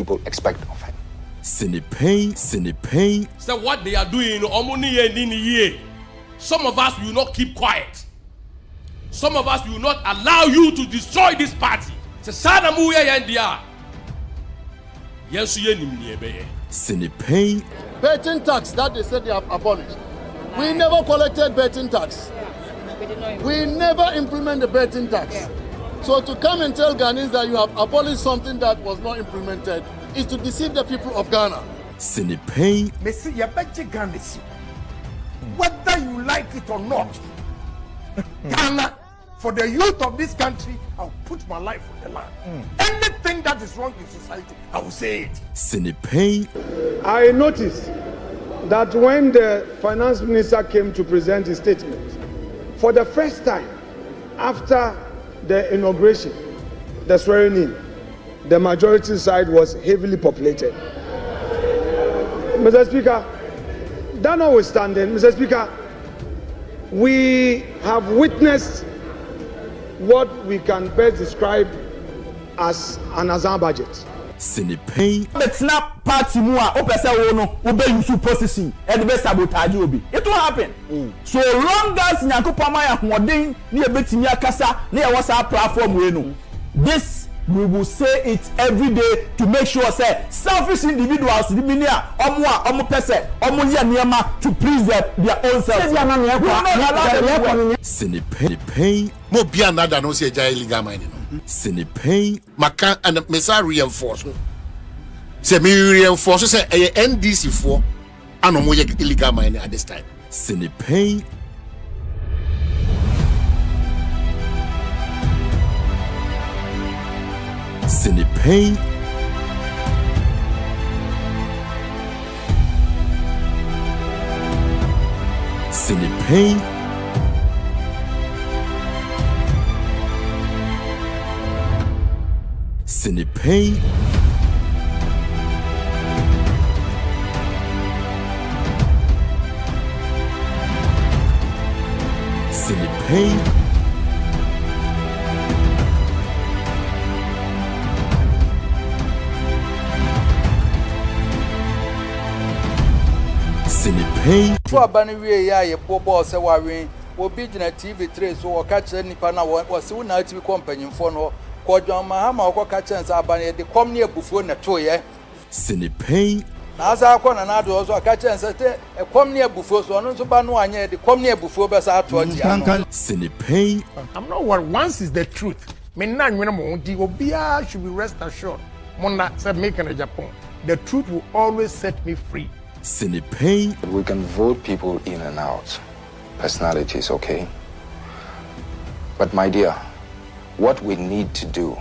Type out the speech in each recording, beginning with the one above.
people expect of him. Cynipain. So what they are doing, some of us will not keep quiet. Some of us will not allow you to destroy this party. Cynipain. Betting tax that they said they have abolished. We never collected betting tax. We never implement the betting tax. So to come and tell Ghanaians that you have abolished something that was not implemented is to deceive the people of Ghana. Cynipain. Whether you like it or not, Ghana, for the youth of this country, I'll put my life on the line. Anything that is wrong in society, I will say it. Cynipain. I noticed that when the finance minister came to present his statement, for the first time after the inauguration, the swearing in, the majority side was heavily populated. Mr. Speaker, that notwithstanding, Mr. Speaker, we have witnessed what we can best describe as an Azan budget. Cynipain. But now party mua opesa wono obe use position and be sabotage obi. It will happen. So long as Nyankopama ya hoden na ebetimi akasa na e wasa platform we no. This we will say it every day to make sure say selfish individuals the minia omo pese omo ye niema to please their own self. Cynipain. Mo bia nada no se jai illegal mining. Cynipain. Maka and mesa reinforce. Say me reinforce say NDC for anomo ye illegal mining at this time. Cynipain. Cynipain. Cynipain. Cynipain. Cynipain. Cynipain. To abani we ya ye bobo se wawe obi gina TV3 so o ka kire nipa na wo se wo na TV companyimfo no ko dwama ha ma ko ka kire nsa abani de kom ne abufuo na to ye. Cynipain. Na asa akọ na do so ka kire nsa te kom ne abufuo so no so ba no anya de kom ne abufuo be sa to ji ano. Cynipain. I'm not worried. Once is the truth. Me na nwena mo di obia should be rest assured. Mona said make in Agyapong. The truth will always set me free. Cynipain. We can vote people in and out. Personality is okay. But my dear, what we need to do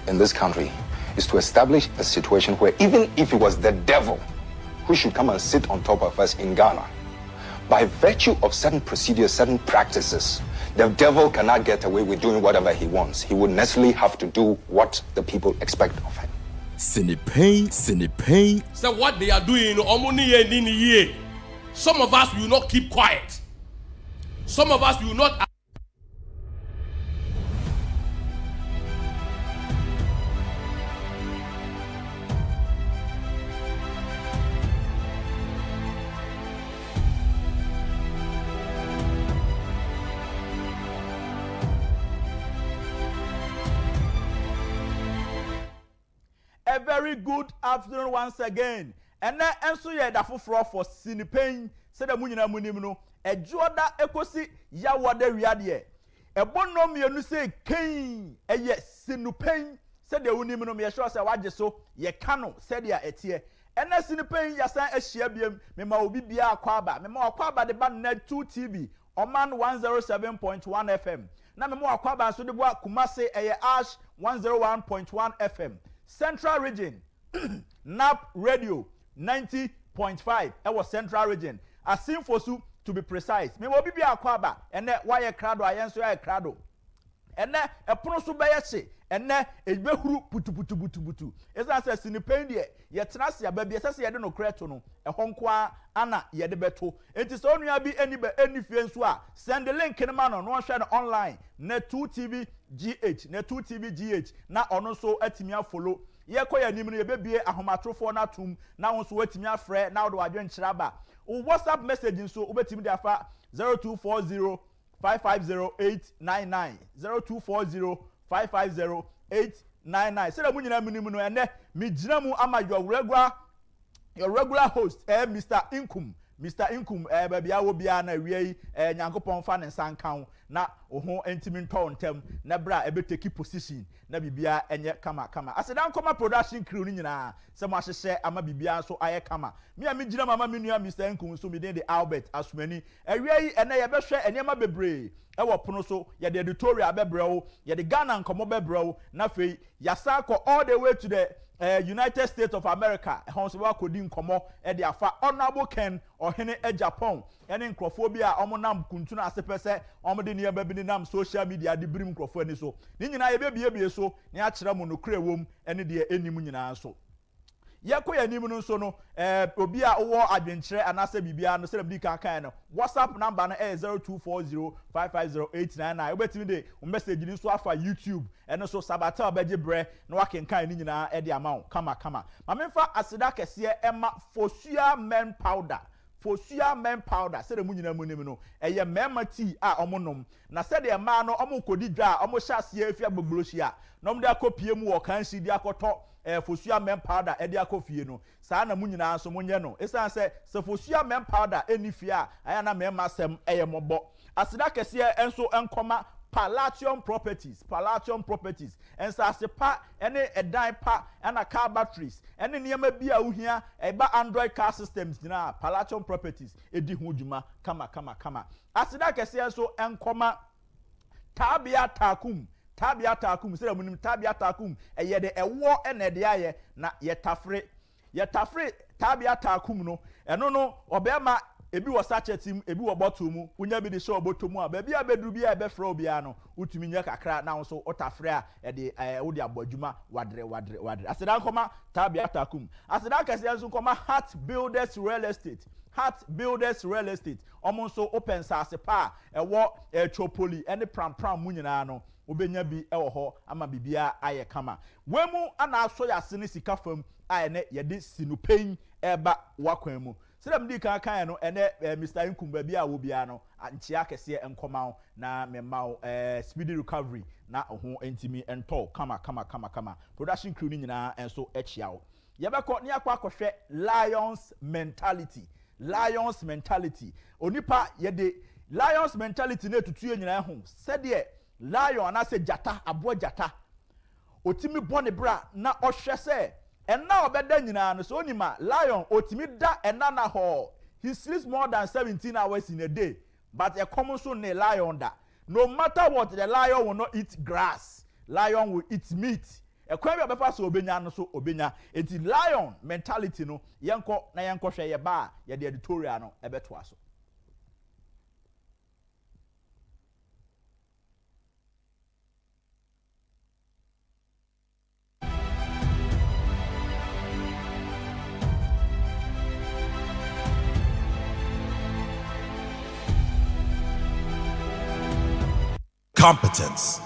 in this country is to establish a situation where even if it was the devil who should come and sit on top of us in Ghana, by virtue of certain procedures, certain practices, the devil cannot get away with doing whatever he wants. He would necessarily have to do what the people expect of him. Cynipain. So what they are doing, some of us will not keep quiet. Some of us will not. A very good afternoon once again. And now, enso ye da foforo for Cynipain. Said the munyina munim no. E joda ekosi ya wode wiade. E bonno mienu say Kein. E ye Cynipain. Said the unim no me sure say waje so ye kano said ya etie. And na Cynipain ya san ehia biem me ma obi bia akwaba. Me ma akwaba de ba na 2TV. Oman 107.1 FM. Na me ma akwaba so de bo Kumase e ye Ash 101.1 FM. Central Region, NAP Radio 90.5. That was Central Region. A Sinfosu to be precise. Me will be a kwaba, and that why a crowd, I answer a crowd. And that a pronosu bayashi, and that a behuru putu. As I said, Cynipain, yet Nasia baby, as I don't know, cretono, a honkwa, Anna, yedebeto. It is only any fienswa. Send the link in the man on one share online. Net 2TV GH, Net 2TV GH. Now on also at me follow. ye ko ya nim no ye bebie ahomatrofo na tum na won so watimi afrɛ na wo adwen kyeraba o WhatsApp message nso obetimi de afa 0240 550899 0240 550899 say mu nyina munim no ene mi gyina mu ama your regular host Mr. Inkum baby awo bia na wie nyankopon fa ne sankan na oho entimi ntɔ ntem na bra ebeteki position na bibia enye kama asedan koma production crew ni nyina se mo ahyehye ama bibia so aye kama me gyina mama menua Mr. Inkum so me den de Albert Asumani wie ene ye behwe enema bebre ewo pono so ye de editorial bebrɛwo ye de Ghana nkomo bebrɛwo na fei yasa ko all the way to the United States of America honso wa kodi nkomo e de afa honorable Ken ohene Agyapong ene nkrofobia omonam kuntuna asepese omode ne ba bi nam social media de birim nkrofo ani so ni nyina ye bebie so ne a kyerɛ mo no kra wom ene de enim nyina so yeko ya nim no so no obi a wo adwenkyerɛ anase bibia no selem di kan no WhatsApp number no 0240550899 obetimi de message ni so afa YouTube eno so sabata obeje bre na wakenkan ni nyina e de amount kama ma memfa asida kese ema Fosua men powder se de mu nyina mu nim no eye mema tea a omonom na se de ma no omo kodi dwa omo hya se afia gbogbolohia na omo de akopie mu wo kan si di akoto Fosua men powder e de akofie no saa na mu nyina so monye no esan se Fosua men powder eni fie a aya na mema sem eye mobo asida kese enso enkoma Palladium properties and sasepa any edan pa and a car batteries any niema bia uhia eba Android car systems na Palladium properties edi ho dwuma kama asida kese so enkoma tabia takum se munim tabia takum eye de ewo ene de aye na yetafre tabia takum no eno no obema ebi wo sachetim ebi wo bottle mu unya bi de show bottle mu a ba bia bedru bia e be fra obia no utumi nya kakra na so otafre a e de wo de abodwuma wadre aseda nkoma tabia takum aseda kase enso nkoma Heart Builders Real Estate omo so open sase pa e wo Tropoli ene pram mu nyina no obenya bi e wo ho ama bibia aye kama wemu ana aso ya sene sika fam a ene ye de No Pein eba wakwan mu sedam di kan no ene Mr. Inkum ba bia wo bia no anchia kese enkoma na memma speedy recovery na ho entimi ento kama production crew ni nyina enso echia wo ye beko ne akwa akohwe lions mentality onipa ye de lions mentality na tutu nyina ho sede lion na se jata abo jata otimi bone bra na ohwe se enna obeda nyina no so onima lion otimi da enna na ho he sleeps more than 17 hours in a day but a common so ne lion da no matter what the lion will not eat grass lion will eat meat e kwa bia befa so obenya no so obenya enti lion mentality no yenko na yenko hwe ye ba ye de editorial no ebeto aso Competence.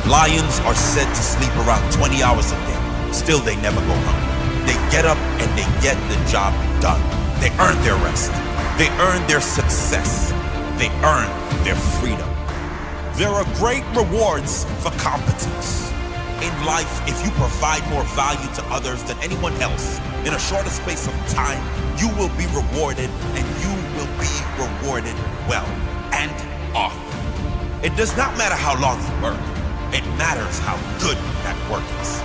Lions are said to sleep around 20 hours a day. Still, they never go hungry. They get up and they get the job done. They earn their rest. They earn their success. They earn their freedom. There are great rewards for competence. In life, if you provide more value to others than anyone else, in a shorter space of time, you will be rewarded, and you will be rewarded well and often. It does not matter how long you work. It matters how good that work is.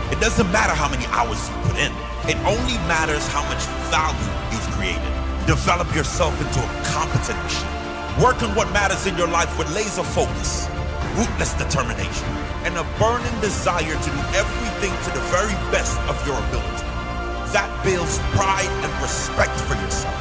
It doesn't matter how many hours you put in. It only matters how much value you've created. Develop yourself into a competent machine. Work on what matters in your life with laser focus, ruthless determination, and a burning desire to do everything to the very best of your ability. That builds pride and respect for yourself.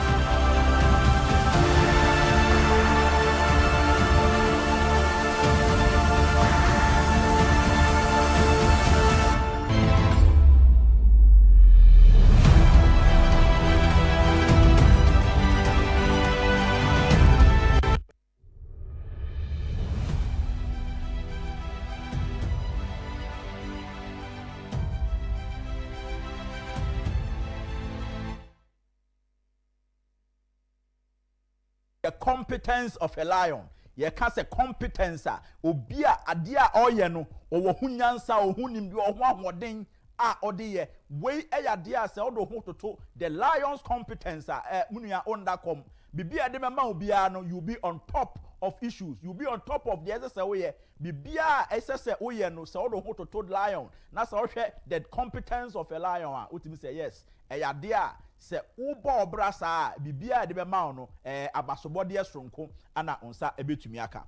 the competence of a lion. Ye can say competence obia adia oyeno owo hunyansa ohunimbi ohwahoden a odiye we eya se odo hototo the lion's competence munuya ondacom bibia de mema obia no you be on top of issues, you be on top of the other way bibia esese oye no se odo hototo lion na se ohwe the competence of a lion utimi say yes eya dia se ubo brasa bibia de bema no abasobode esronko ana onsa ebetumi aka.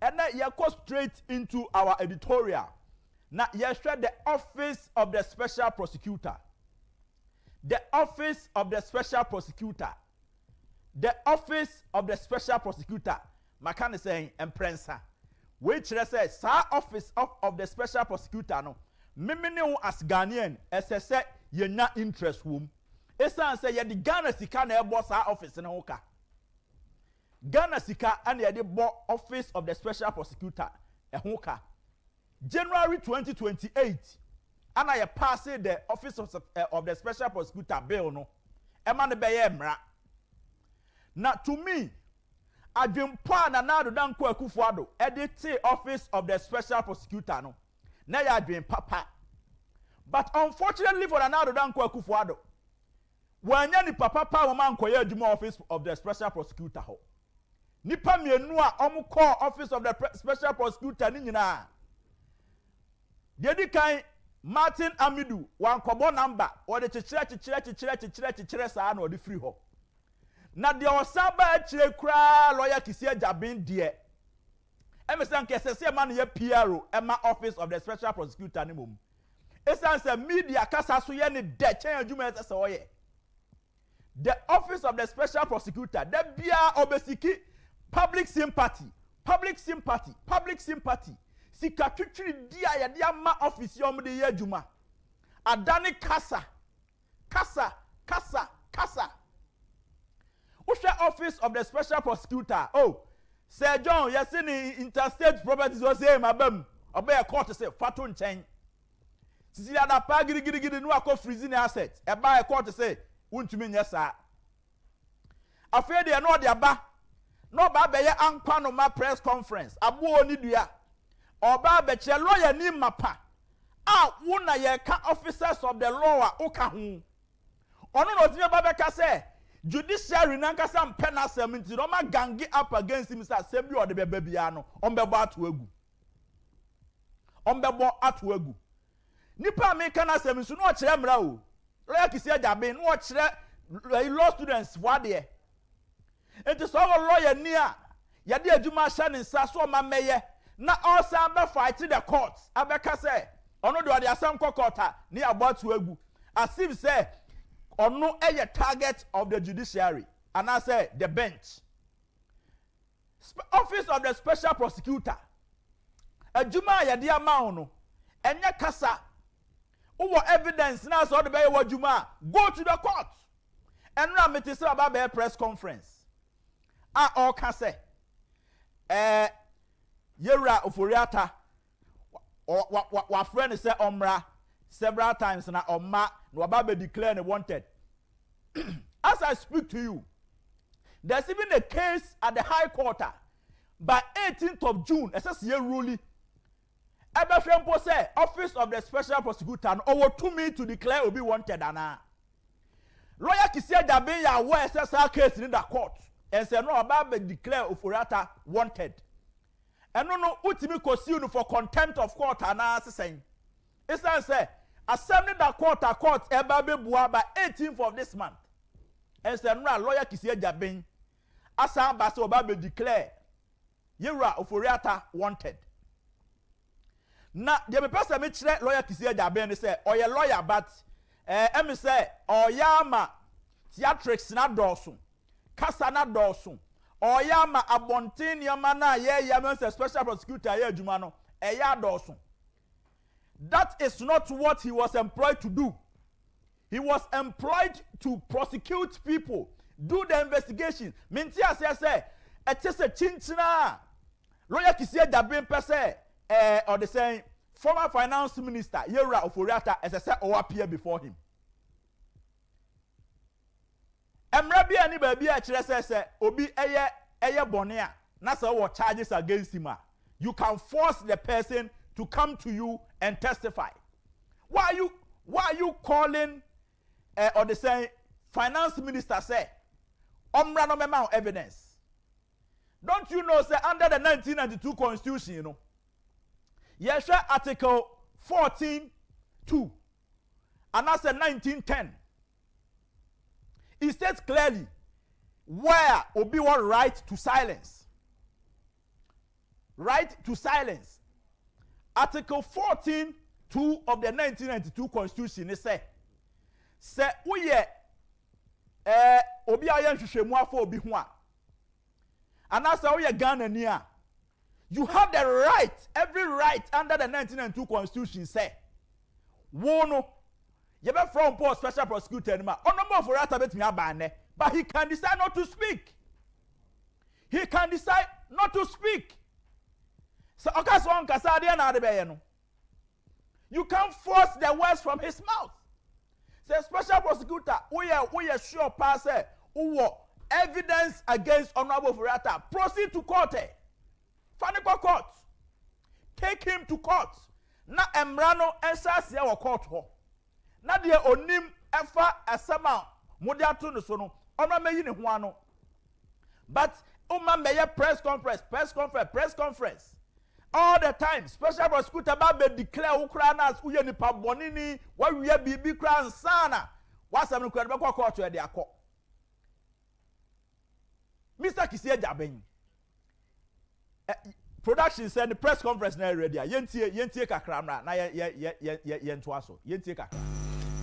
And then you go straight into our editorial. Now you share the office of the special prosecutor. The office of the special prosecutor. The office of the special prosecutor. Makane saying emprensa. Which says sa office of the special prosecutor no. Mimini as Ghanaian SSA ye na interest wom. Esan say ye the Ghana sika na ebo sa office na hoka. Ghana sika and ye the office of the special prosecutor e hoka. January 2028 and I pass the office of the special prosecutor bill no. Ema ne beye mra. Now to me Agyapong na nado danko akufo-addo edit office of the special prosecutor no. Na ya adwen papa. But unfortunately for nado danko akufo-addo wanya ni papa pa wo man koye adwuma office of the special prosecutor ho. Nipa mienu a omukọ office of the special prosecutor ni nyina. Dedi kan Martin Amidu wan kobo number o de chichire saa na o de free ho. Na de osaba chire kra lawyer Kencity Agyapong de. Emesan kesese man ye PRO ema office of the special prosecutor ni mom. Esan se media kasa so ye ne de chen adwuma ese se oye. The office of the special prosecutor de bia obesiki public sympathy. Sika twitwiri dia ya dia ma office yom de ye adwuma. Adani kasa. Usha office of the special prosecutor. Oh, Sir John, you see the interstate properties was say mabam. Obey a court say fatun chen. Sisi ada pa gidi no akọ freezing assets. E ba a court say untumi nyesa. Afede e no de aba. No ba be ye ankwa no ma press conference. Abo oni dua. Oba be che lawyer ni mapa. Wo na ye ka officers of the law a oka ho. Ono no timi ba be ka say judiciary nankasa mpena asem nti no ma gangi up against him say asem bi ode beba bia no ombebo atu egu nipa me kana asem nso no kire mra o lawyer Kencity Agyapong no kire law students wade enti so lawyer ni a ye de adwuma hye ne nsa so ma meye na also be fight the courts abeka say ono de ode asem kokota ni abatu egu as if say ono a target of the judiciary and I say the bench. Office of the special prosecutor. Adwuma ya dia ma ono enye kasa. Uwo evidence na so de be wo adwuma go to the court. Enra meti say about be press conference. All can say yewra oforiata wa friend say omra several times na oma no be declare wanted. As I speak to you, there's even a case at the High Court by 18th of June. SSA ruling. Ebefempo say office of the special prosecutor over 2 minutes to declare will be wanted. Lawyer Kencity Agyapong ya aware SSA case in the court and say no about be declare Oforiata wanted. And no ultimate consumed for contempt of court and saying. It's say assembly the court eba be bua by 18th of this month. And say no lawyer Kencity Agyapong asa ba say oba be declare yewra Oforiata wanted. Na the person me kire lawyer Kencity Agyapong say oye lawyer but emi say oyama theatrics na dosun kasa na dosun oyama abontin yama na ye yama say special prosecutor ye adwuma no eya dosun. That is not what he was employed to do. He was employed to prosecute people, do the investigation. Mintia say it is a chinchina. Lawyer Kencity Agyapong pese or the saying former finance minister Yewra Oforiata as I said or appear before him. Emra bi ani ba bi a kire say obi eye eye bonea na say what charges against him, you can force the person to come to you and testify. Why are you calling or the say finance minister say omra no mema evidence? Don't you know say under the 1992 constitution, you know, yes, article 14(2) and that's 1910. It states clearly where obi want right to silence. Right to silence. Article 14(2) of the 1992 constitution is say uye obi ayen hwehwemu afọ obi ho a and as uye Ghana nia, you have the right, every right under the 1992 constitution say wono yebe from post special prosecutor ma onomo for rata betimi abane, but he can decide not to speak. He can decide not to speak. So okaso on kasa de na de be no, you can't force the words from his mouth. Say special prosecutor, we are sure pass evidence against Honorable Furata. Proceed to court. Faniko court. Take him to court. Na emrano ensas ya wa court ho. Na de onim efa asama modiatu no so no. Ono meyi ne ho ano. But uma meye press conference. All the time, special prosecutor ba declare ukra na uye nipa bonini wa wiye bibi kra nsana wasam no kra be kwa court e de akọ. Mr. Kencity Agyapong production said the press conference na ready. Yentie kakra na yentoa so. Yentie kakra.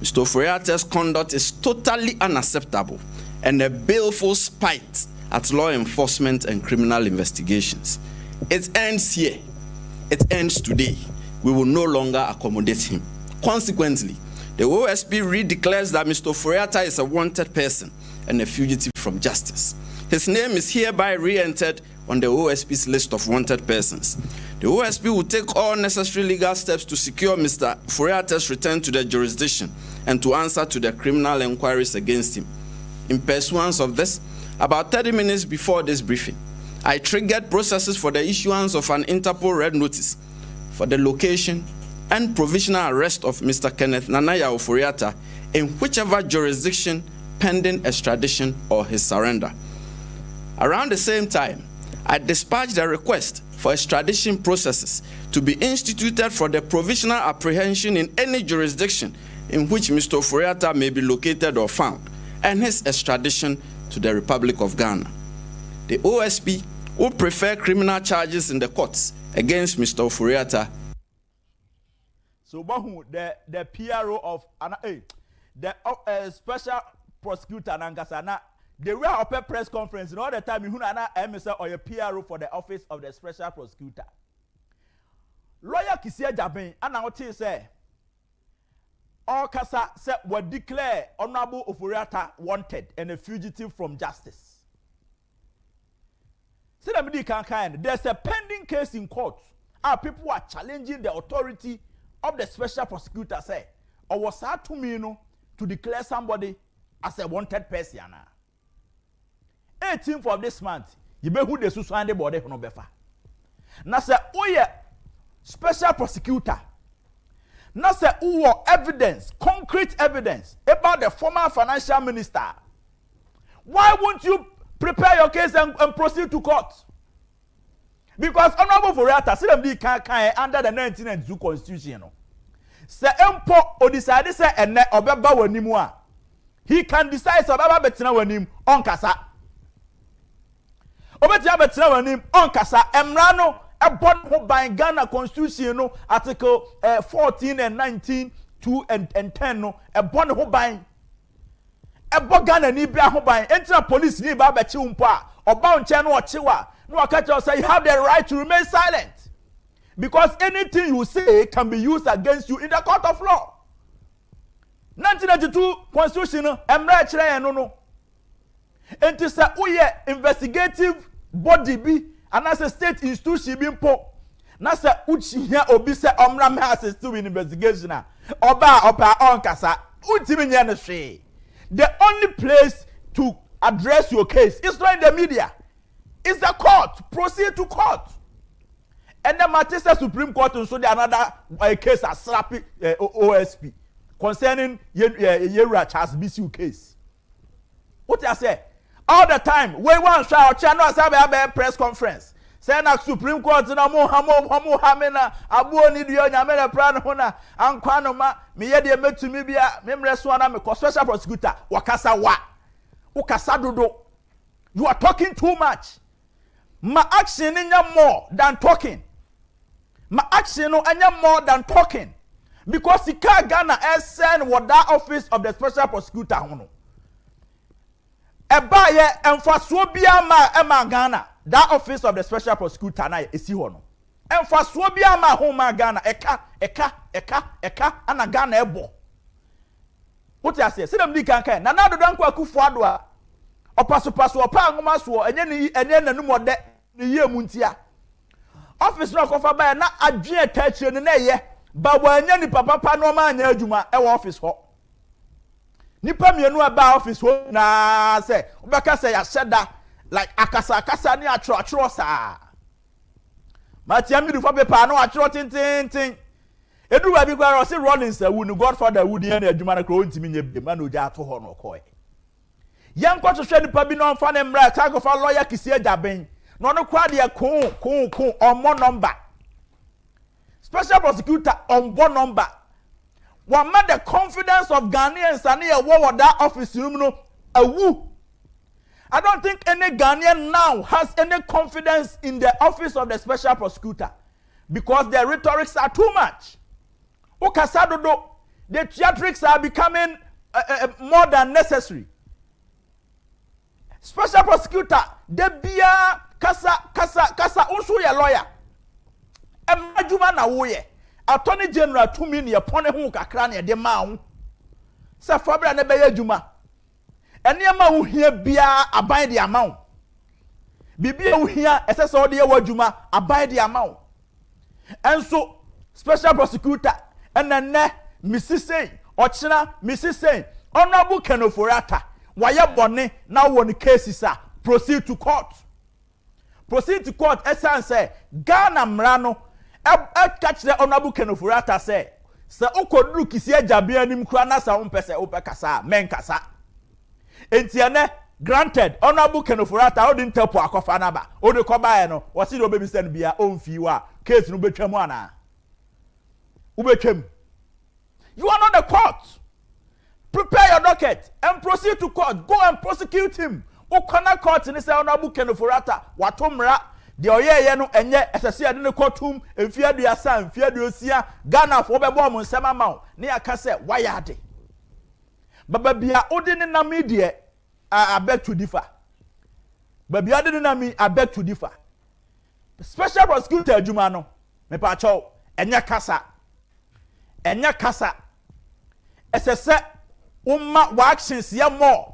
Mr. Furiata's conduct is totally unacceptable and a baleful spite at law enforcement and criminal investigations. It ends here. It ends today. We will no longer accommodate him. Consequently, the OSP redeclares that Mr. Furiata is a wanted person and a fugitive from justice. His name is hereby re-entered on the OSP's list of wanted persons. The OSP will take all necessary legal steps to secure Mr. Furiata's return to the jurisdiction and to answer to the criminal inquiries against him. In pursuance of this, about 30 minutes before this briefing, I triggered processes for the issuance of an Interpol red notice for the location and provisional arrest of Mr. Kenneth Nanaya Furiata in whichever jurisdiction pending extradition or his surrender. Around the same time, I dispatched a request for extradition processes to be instituted for the provisional apprehension in any jurisdiction in which Mr. Furiata may be located or found, and his extradition to the Republic of Ghana. The OSP will prefer criminal charges in the courts against Mr. Furiata. So, the PRO of the special prosecutor Nankasana, they were up a press conference and all the time you na MSA or a PRO for the office of the special prosecutor. Lawyer Kencity Agyapong and now say all kasa said were declare Honorable Furiata wanted and a fugitive from justice. See there's a pending case in court. Our people are challenging the authority of the special prosecutor say or was that to me to declare somebody as a wanted person. 18th of this month, you may who the Susande body no befa. Na se uye special prosecutor. Na se uwo evidence, concrete evidence about the former financial minister. Why won't you prepare your case and proceed to court? Because Honorable Furiata, see them can under the 1992 constitution. Se empo o decide se ene obeba wanimu a. He can decide so obeba betina wanim on kasa. Obetia betina wanim on kasa emrano ebon ho ban Ghana constitution no article 14 and 19 2 and 10 no ebon ho ban ebo Ghana ni bia ho ban entina police ni ba be chi umpo a oba onche no ochewa no akacha say you have the right to remain silent because anything you say can be used against you in the court of law. 1992 constitution no emra kire no enti say uye investigative body bi and as a state institution bi mpo na say uchi hia obi say omra me assist to investigation oba on kasa utimi nya no hwe. The only place to address your case is not in the media. It's the court. Proceed to court. And the Manchester Supreme Court also the another case as slappy OSP concerning Yera Charles BCU case. What I say? All the time, we want to channel a press conference. Say na Supreme Court na mo hamena abuo ni dio nyamela plan hona ankwano ma me ye de metumi bia memre so na me special prosecutor wakasa wa ukasa dodo. You are talking too much. My action nya more than talking. My action no anya more than talking. Because the car Ghana send what that office of the special prosecutor hono. Eba ye emfaso bia ma ema Ghana. That office of the special prosecutor na esi ho no. Emfaso bia ma ho ma Ghana eka ana Ghana ebo. What you say? See them di kan na do dan kwa akufo-addo a opaso opa ngoma so enye nanum ode ne ye muntia. Office no kofa ba na adwen atachire ne na ye bawo anya ni papa no ma anya adwuma e wo office ho. Nipa mienu aba office ho na say obeka say ya sheda like akasa ni atro sa. Matia mi du for paper no atro tin. Edu ba bi kwara say Rollins awu ni Godfather awu di na adwuma na kro ntimi nye bi ma na oja ato ho no koe. Yan kwa hwehwe nipa bi no mfa ne mra ka gofa lawyer kisi Agyapong. No no kwa de kon on more number. Special prosecutor on one number. One made the confidence of Ghanaians and here what that office room no awu. I don't think any Ghanaian now has any confidence in the office of the special prosecutor because their rhetorics are too much. Okasadodo, the theatrics are becoming more than necessary. Special prosecutor, de bia kasa unsu ye lawyer. Emajuma na woye. Attorney General 2 million pone hu kakra na de ma hu. Se fabra na be adwuma. Ene ma hu hia bia aban de amount. Bibia hu hia ese so de ye wadwuma aban de amount. Enso special prosecutor enene misisei ochina misisei honorable Kenoforata waye bone na won cases a proceed to court. Proceed to court esan say Ghana mrano catch the honorable Kenoforata say okoduru kisi Agyapong anim kura na sa umpese opekasa men kasa entiane granted honorable Kenoforata odin tepo akofa na ba odi ko ba no wasi do bebi sen bia onfi wa case no betwam ana ubetwam. You are not the court. Prepare your docket and proceed to court. Go and prosecute him. Ukona court ni say honorable Kenoforata watomra de oyeye no enye esese ade ne courtroom emfiaduasa emfiaduosia Ghana fo bebo mo nsema ma ne aka say wayade. Baba bia odi ne na media I beg to differ. Baba odi ne na me I beg to differ. Special prosecutor adwuma no me pa chaw enye kasa esese umma wa actions ya more.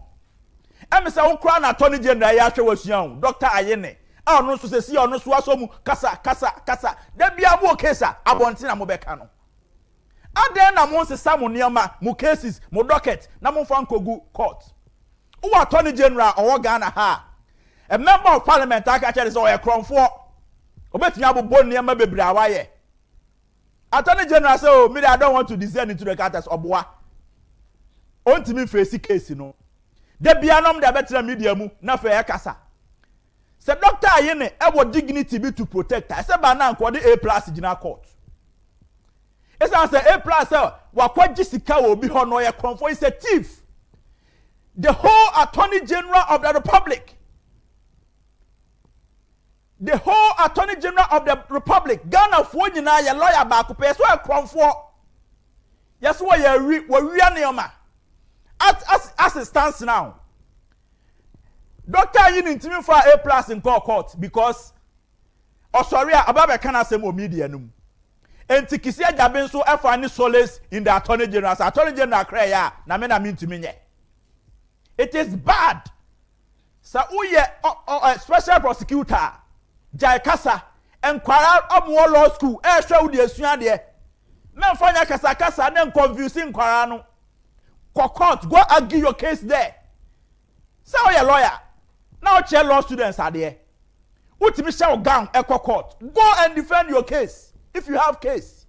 Emisa wo kra na attorney general ya hwe wasuan Dr. Ayene a no so sesi ono so aso mu kasa da bia bo case abonti na mo beka no aden na mo sesa mo niama mo cases mo docket na mo fa nkogu court wo attorney general owo Ghana ha a member of parliament aka chere so o kronfo obetumi abobon niama bebre awaye. Attorney general say oh me I don't want to descend into the characters oboa ontimi face case no de bia nom de betra media mu na fa e kasa se Dr. Ayene e wo dignity be to protect her se ba na nko de A+ gina court e say A+ wa kwaji sika wo bi ho no ye confo is a thief. The whole Attorney General of the Republic Ghana fo nyina ye lawyer ba ko pe so e confo yes wo ye wi anioma as it stands now. Dr. Ayene intimi for A+ in court because sorry ababe kana say mo media num enti kisi Agyapong so e fa ni solace in the Attorney General cry ya na me ntimi nye. It is bad sa uye special prosecutor Jai Kasa enkwara omo law school e hwe wo de asua de men fanya kasa na confusing kwara no court go argue your case there. Say you lawyer now chair law students are there Utimi shall gang echo court. Go and defend your case. If you have case,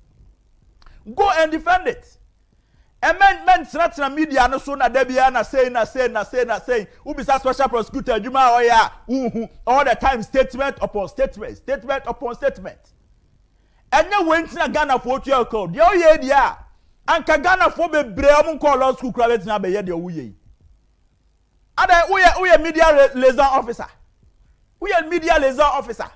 go and defend it. And men threaten media no so na debiana saying. Ubisa special prosecutor Juma oya all the time statement upon statement. And you went in a Ghana for your code. Yo yeah. And Ghana for be bream call law school credit na be ye uye. Ada uye media liaison officer. Uye media liaison officer.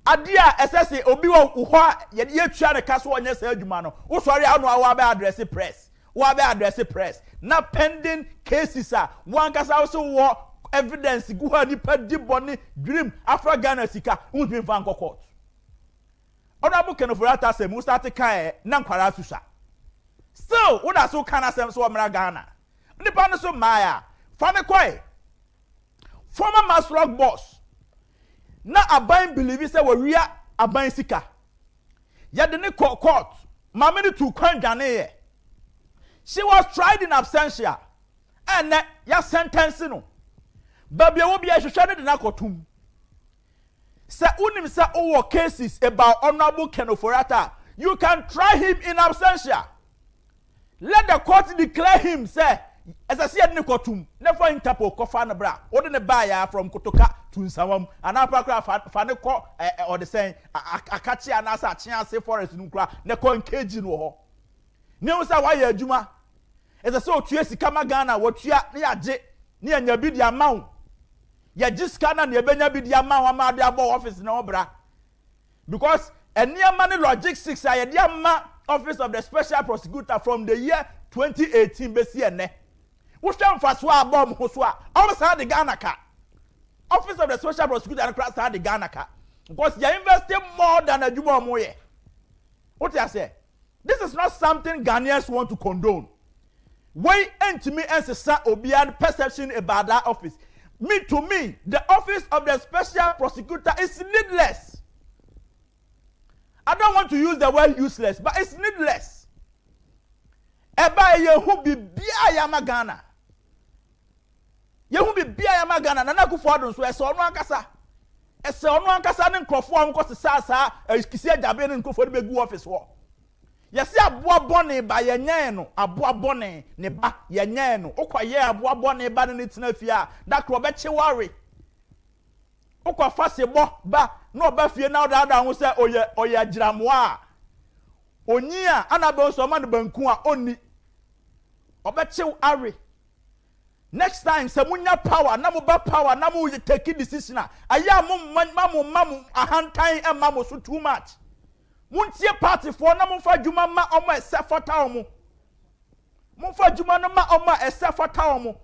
Adia SSA obi wo ho ye tua ne kaso onye sa adwuma no wo sori anu awa be address press na pending cases one kasa so wo evidence go ha nipa di boni dream afra Ghana sika unti fan court honorable Kenofurata say mu start kan na nkwara susa still wo da so kan asem so omra Ghana nipa no so maya fane koi former mass rock boss na aban believe say we aban sika ya de ne court mama ni to kwan dwane ye she was tried in absentia and ya sentence no babia wo bia hwehwe ne de na kotum say unim say owo cases about honorable Kenofurata you can try him in absentia let the court declare him say as I said ne kotum never interpol kofa na bra wo de ne ba ya from Kotoka to Nsawam and apakra fa ne ko or the saying akachi anasa achiase forest nukra ne ko nkeji no ho ne wo say wa ya adwuma as I say otua sika magana wotua ne yaje ne anya bi dia mawo ya jiska na ne benya bi dia mawo ma de abo office na obra because eniama ne logistics ya dia ma office of the special prosecutor from the year 2018 besi ene wo hwam faso abom ho so a almost the Ghana ka office of the special prosecutor and class had the Ghana ka because they invested more than a juma moye. What I say? This is not something Ghanaians want to condone. Wait to me and say obian perception about that office. To me, the office of the special prosecutor is needless. I don't want to use the word useless, but it's needless. Eba ye who be bia yama Ghana. Ye hu be bia ya magana na akufo-addo so ese onu ankasa ne nkrofo am ko sesa kisi Agyapong ne nkrofo de begu office wo ye se aboa bone ba ye nyen no aboa bone ne ba ye nyen no okoye aboa bone ba ne tina fia da kro be cheware okwa sebo ba na oba fie na oda ho se oye agiramo a onyi a anabe so ma ne banku a onni oba chew are. Next time, Samunya power, Namuba power, Namu take decision. Aya mamu a hand time and mamu so too much. Muntie party for Namufa Juma ma oma esefa taomu. Munfa Juma no ma oma esefa taomu.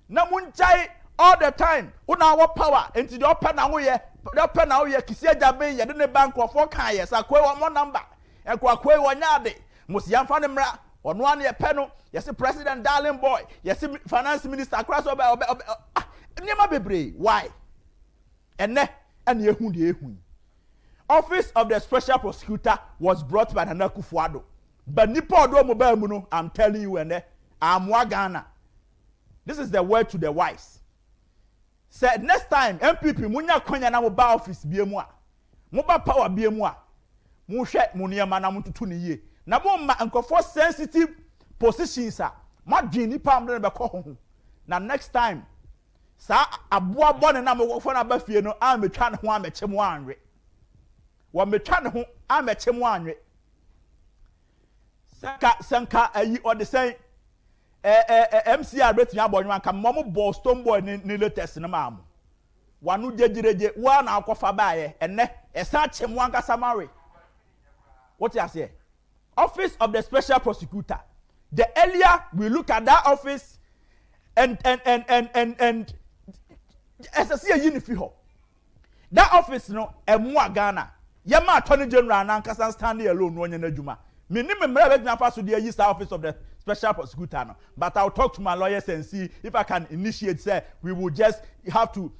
Namunjai all the time. Una our power into the open now ye. The open now ye kisi Agyapong ye de bank of 4 kan ye sa kwe one number. E kwa kwe wanyade. Musi yamfa ne mra. Ono an ye peno yes president darling boy yes finance minister across niema bebre why ene ye hu de ehu office of the special prosecutor was brought by akufo-addo but nipa odo mo ba mu no I'm telling you ene amwa Ghana this is the word to the wise said next time MPP munya kwanya na mo ba office biemu a mo ba power biemu a mo hwe mo niema na mo tutu ne yie na mo ma nkofo sensitive positions a madwin nipa amde be ko ho na next time sa aboa bone na mo fo na ba fie no a metwa ne ho a meche mo anwe wo metwa ne ho a meche mo anwe sanka ayi or the same MCR betun abonwa ka mo ball stone boy ni latest na ma mo wanu jejireje wa na akofa baaye ene esa che mo anka samare what you say office of the special prosecutor the earlier we look at that office and as I see a unifi ho that office no emu Ghana yema attorney general na nkasa stand alone no onye na adwuma me ni me mra be fa so the use office of the special prosecutor no but I'll talk to my lawyers and see if I can initiate say we will just have to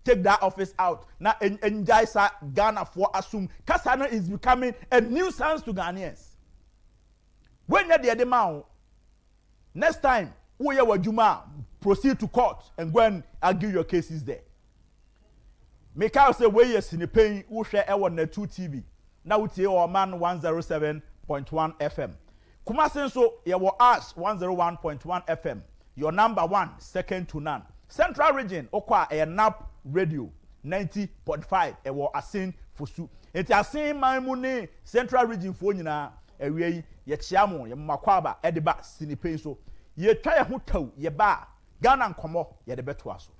take that office out now enjoy Ghana for assume Kasana is becoming a nuisance to Ghanaians when you the man next time who you wajuma proceed to court and go and argue your cases there Meka say we yes ni pain wo hwe e won na 2 TV na wotie o man 107.1 FM Kumasi nso ye wo Ash 101.1 FM your number 1 second to none Central Region okwa e NAP Radio 90.5 e wo Asin Fosu enti Asin man mu ne Central Region fo nyina ewie yi ye chiamo ye makwaba e de ba sini pain so ye twa ye ho taw ye ba Ghana nkomo ye de beto aso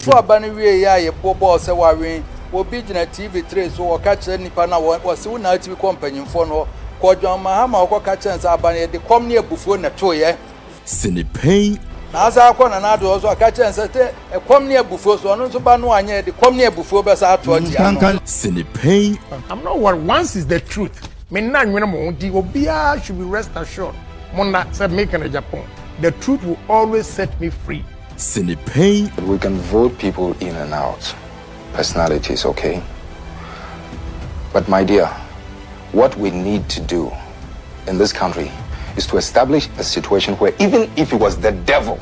so abani wie ya ye bobo se wawen obi gina TV3 so wo ka kire nipa na wo se wo na TV companyfo no ko dwama ha ma wo ka kire se abani de kom ne abufuo na to ye Cynic Pain. na asa akọ na do so ka kire se te kom ne abufuo so no so ba no anya de kom ne abufuo be sa ato odi ano Cynic Pain. I'm not worried. Once is the truth. Me na nwena mo di obia should be rest assured. Mona said make an Agyapong. The truth will always set me free. Cynic Pain. We can vote people in and out. Personality is okay. But my dear, what we need to do in this country is to establish a situation where even if it was the devil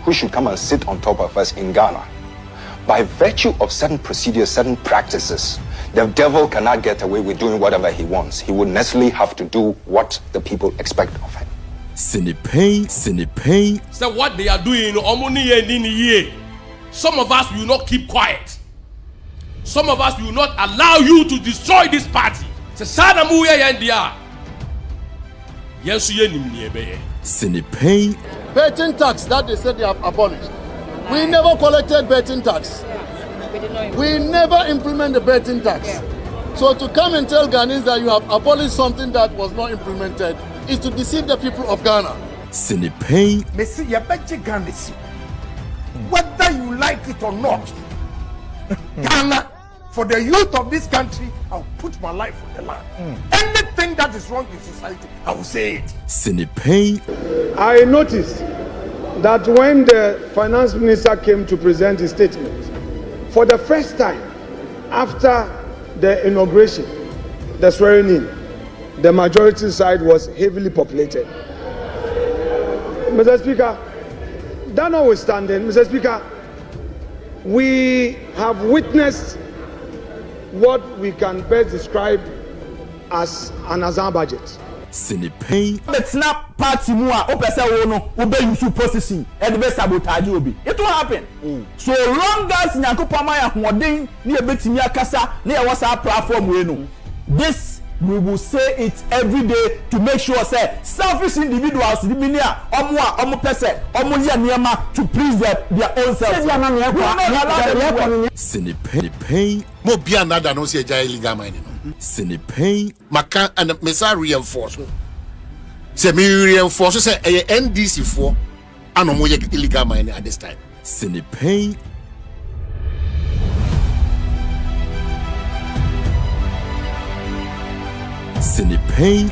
who should come and sit on top of us in Ghana, by virtue of certain procedures, certain practices, the devil cannot get away with doing whatever he wants. He would necessarily have to do what the people expect of him. Cynic Pain. Cynic Pain. So what they are doing, some of us will not keep quiet. Some of us will not allow you to destroy this party. Cynic Pain. Betting tax that they said they have abolished. We never collected betting tax. We never implement the betting tax. So to come and tell Ghanaians that you have abolished something that was not implemented is to deceive the people of Ghana. Cynic Pain. Messi, you bet Ghana. Whether you like it or not, Ghana, for the youth of this country, I'll put my life on the line. Anything that is wrong in society, I will say it. Cynic Pain. I noticed that when the finance minister came to present his statement, for the first time after the inauguration, the swearing in, the majority side was heavily populated. Mr. Speaker, that notwithstanding, Mr. Speaker, we have witnessed what we can best describe as an Azan budget. Cynic Pain. But snap party mua opese wo no obe use processing e de be sabotage obi. It will happen. So long as Nyankopama ya hoden na e betimi akasa na e wasa platform we no. This we will say it every day to make sure say selfish individuals the minia omo pese omo ye niema to please their own self. Cynic Pain. Mo bia nada no se eja illegal mining. Cynic Pain. Maka and mesa reinforce. Say me reinforce say NDC for and mo illegal mining at this time. Cynic Pain. Cynic Pain.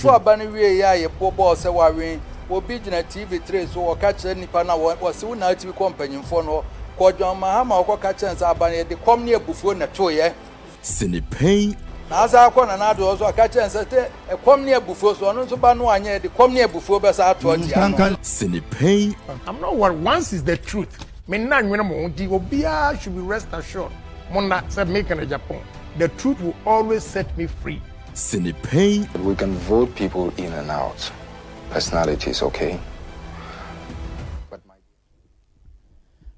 so abani wie ya ye bobo se wawen obi gina TV3 so wo ka kire nipa na wo se wo na TV companyfo no ko dwama ha ma wo ka kire se abani de kom ne abufuo na to ye Cynic Pain. na asa akọ na do so ka kire se te kom ne abufuo so no so ba no anya de kom ne abufuo be sa ato odi ano Cynic Pain. I'm not worried. Once is the truth. Me na nwena mo di obia should be rest assured. Mona said make an Agyapong. The truth will always set me free. Cynic Pain. We can vote people in and out. Personality is okay. But my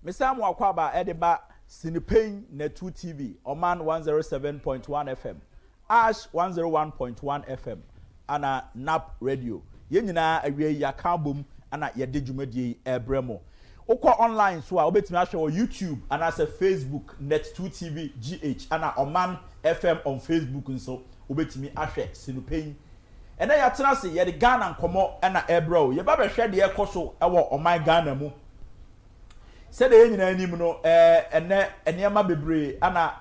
Mr. Mwakwaba Ediba Cynic Pain na 2 TV Oman 107.1 FM Ash 101.1 FM ana NAP Radio yenyina awie yakabum ana yede dwumadie ebremo okwa online so a obetimi ahwe on YouTube ana se Facebook Net 2 TV GH ana Oman FM on Facebook nso obetimi ahwe Cynic Pain ena ya tena se yede Ghana nkomo ana ebro ye ba behwe de ekoso ewo Oman Ghana mu se de yenyina anim no ene enema bebre ana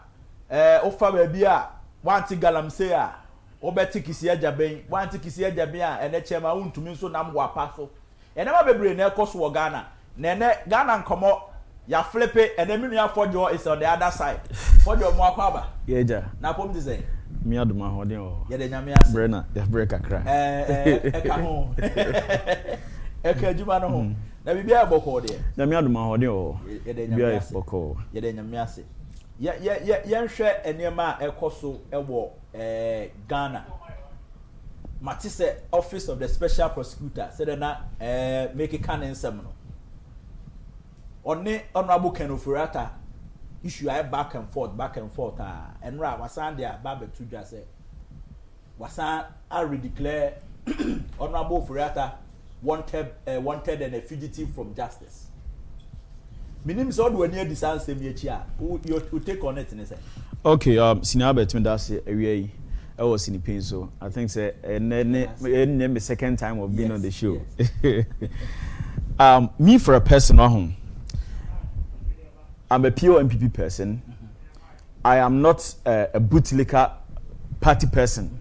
ofa ba bia wanti galamse a obeti kisi ajaben wanti kisi ajaben a ene chema untumi nso nam wapa so enema bebre na ekoso wo Ghana na ene Ghana nkomo ya flip it and then you for your is on the other side. For your more kwaba. Yeah. Na pom say. Me aduma hoden o. Ye de nyame ase. Brenna, ya break akra. Eka ho. Eka juma no ho. Na bibia boko de. Na me aduma hoden o. Ye de nyame ase. Boko. Ye de nyame ase. Ye nhwe enema ekoso ewo Ghana. Matise Office of the Special Prosecutor said na make it canon seminal. Only Honorable Ken Ofurata issue back and forth and ra wasan dia babe to just say wasan already declare Honorable Ofurata wanted and a fugitive from justice. Minim so do near this answer me here. You take on it in say. Okay, senior between that say area I was in pain, so I think say the second time of being on the show. Yes. Me for a person at home, I'm a pure MPP person. I am not a bootlicker party person.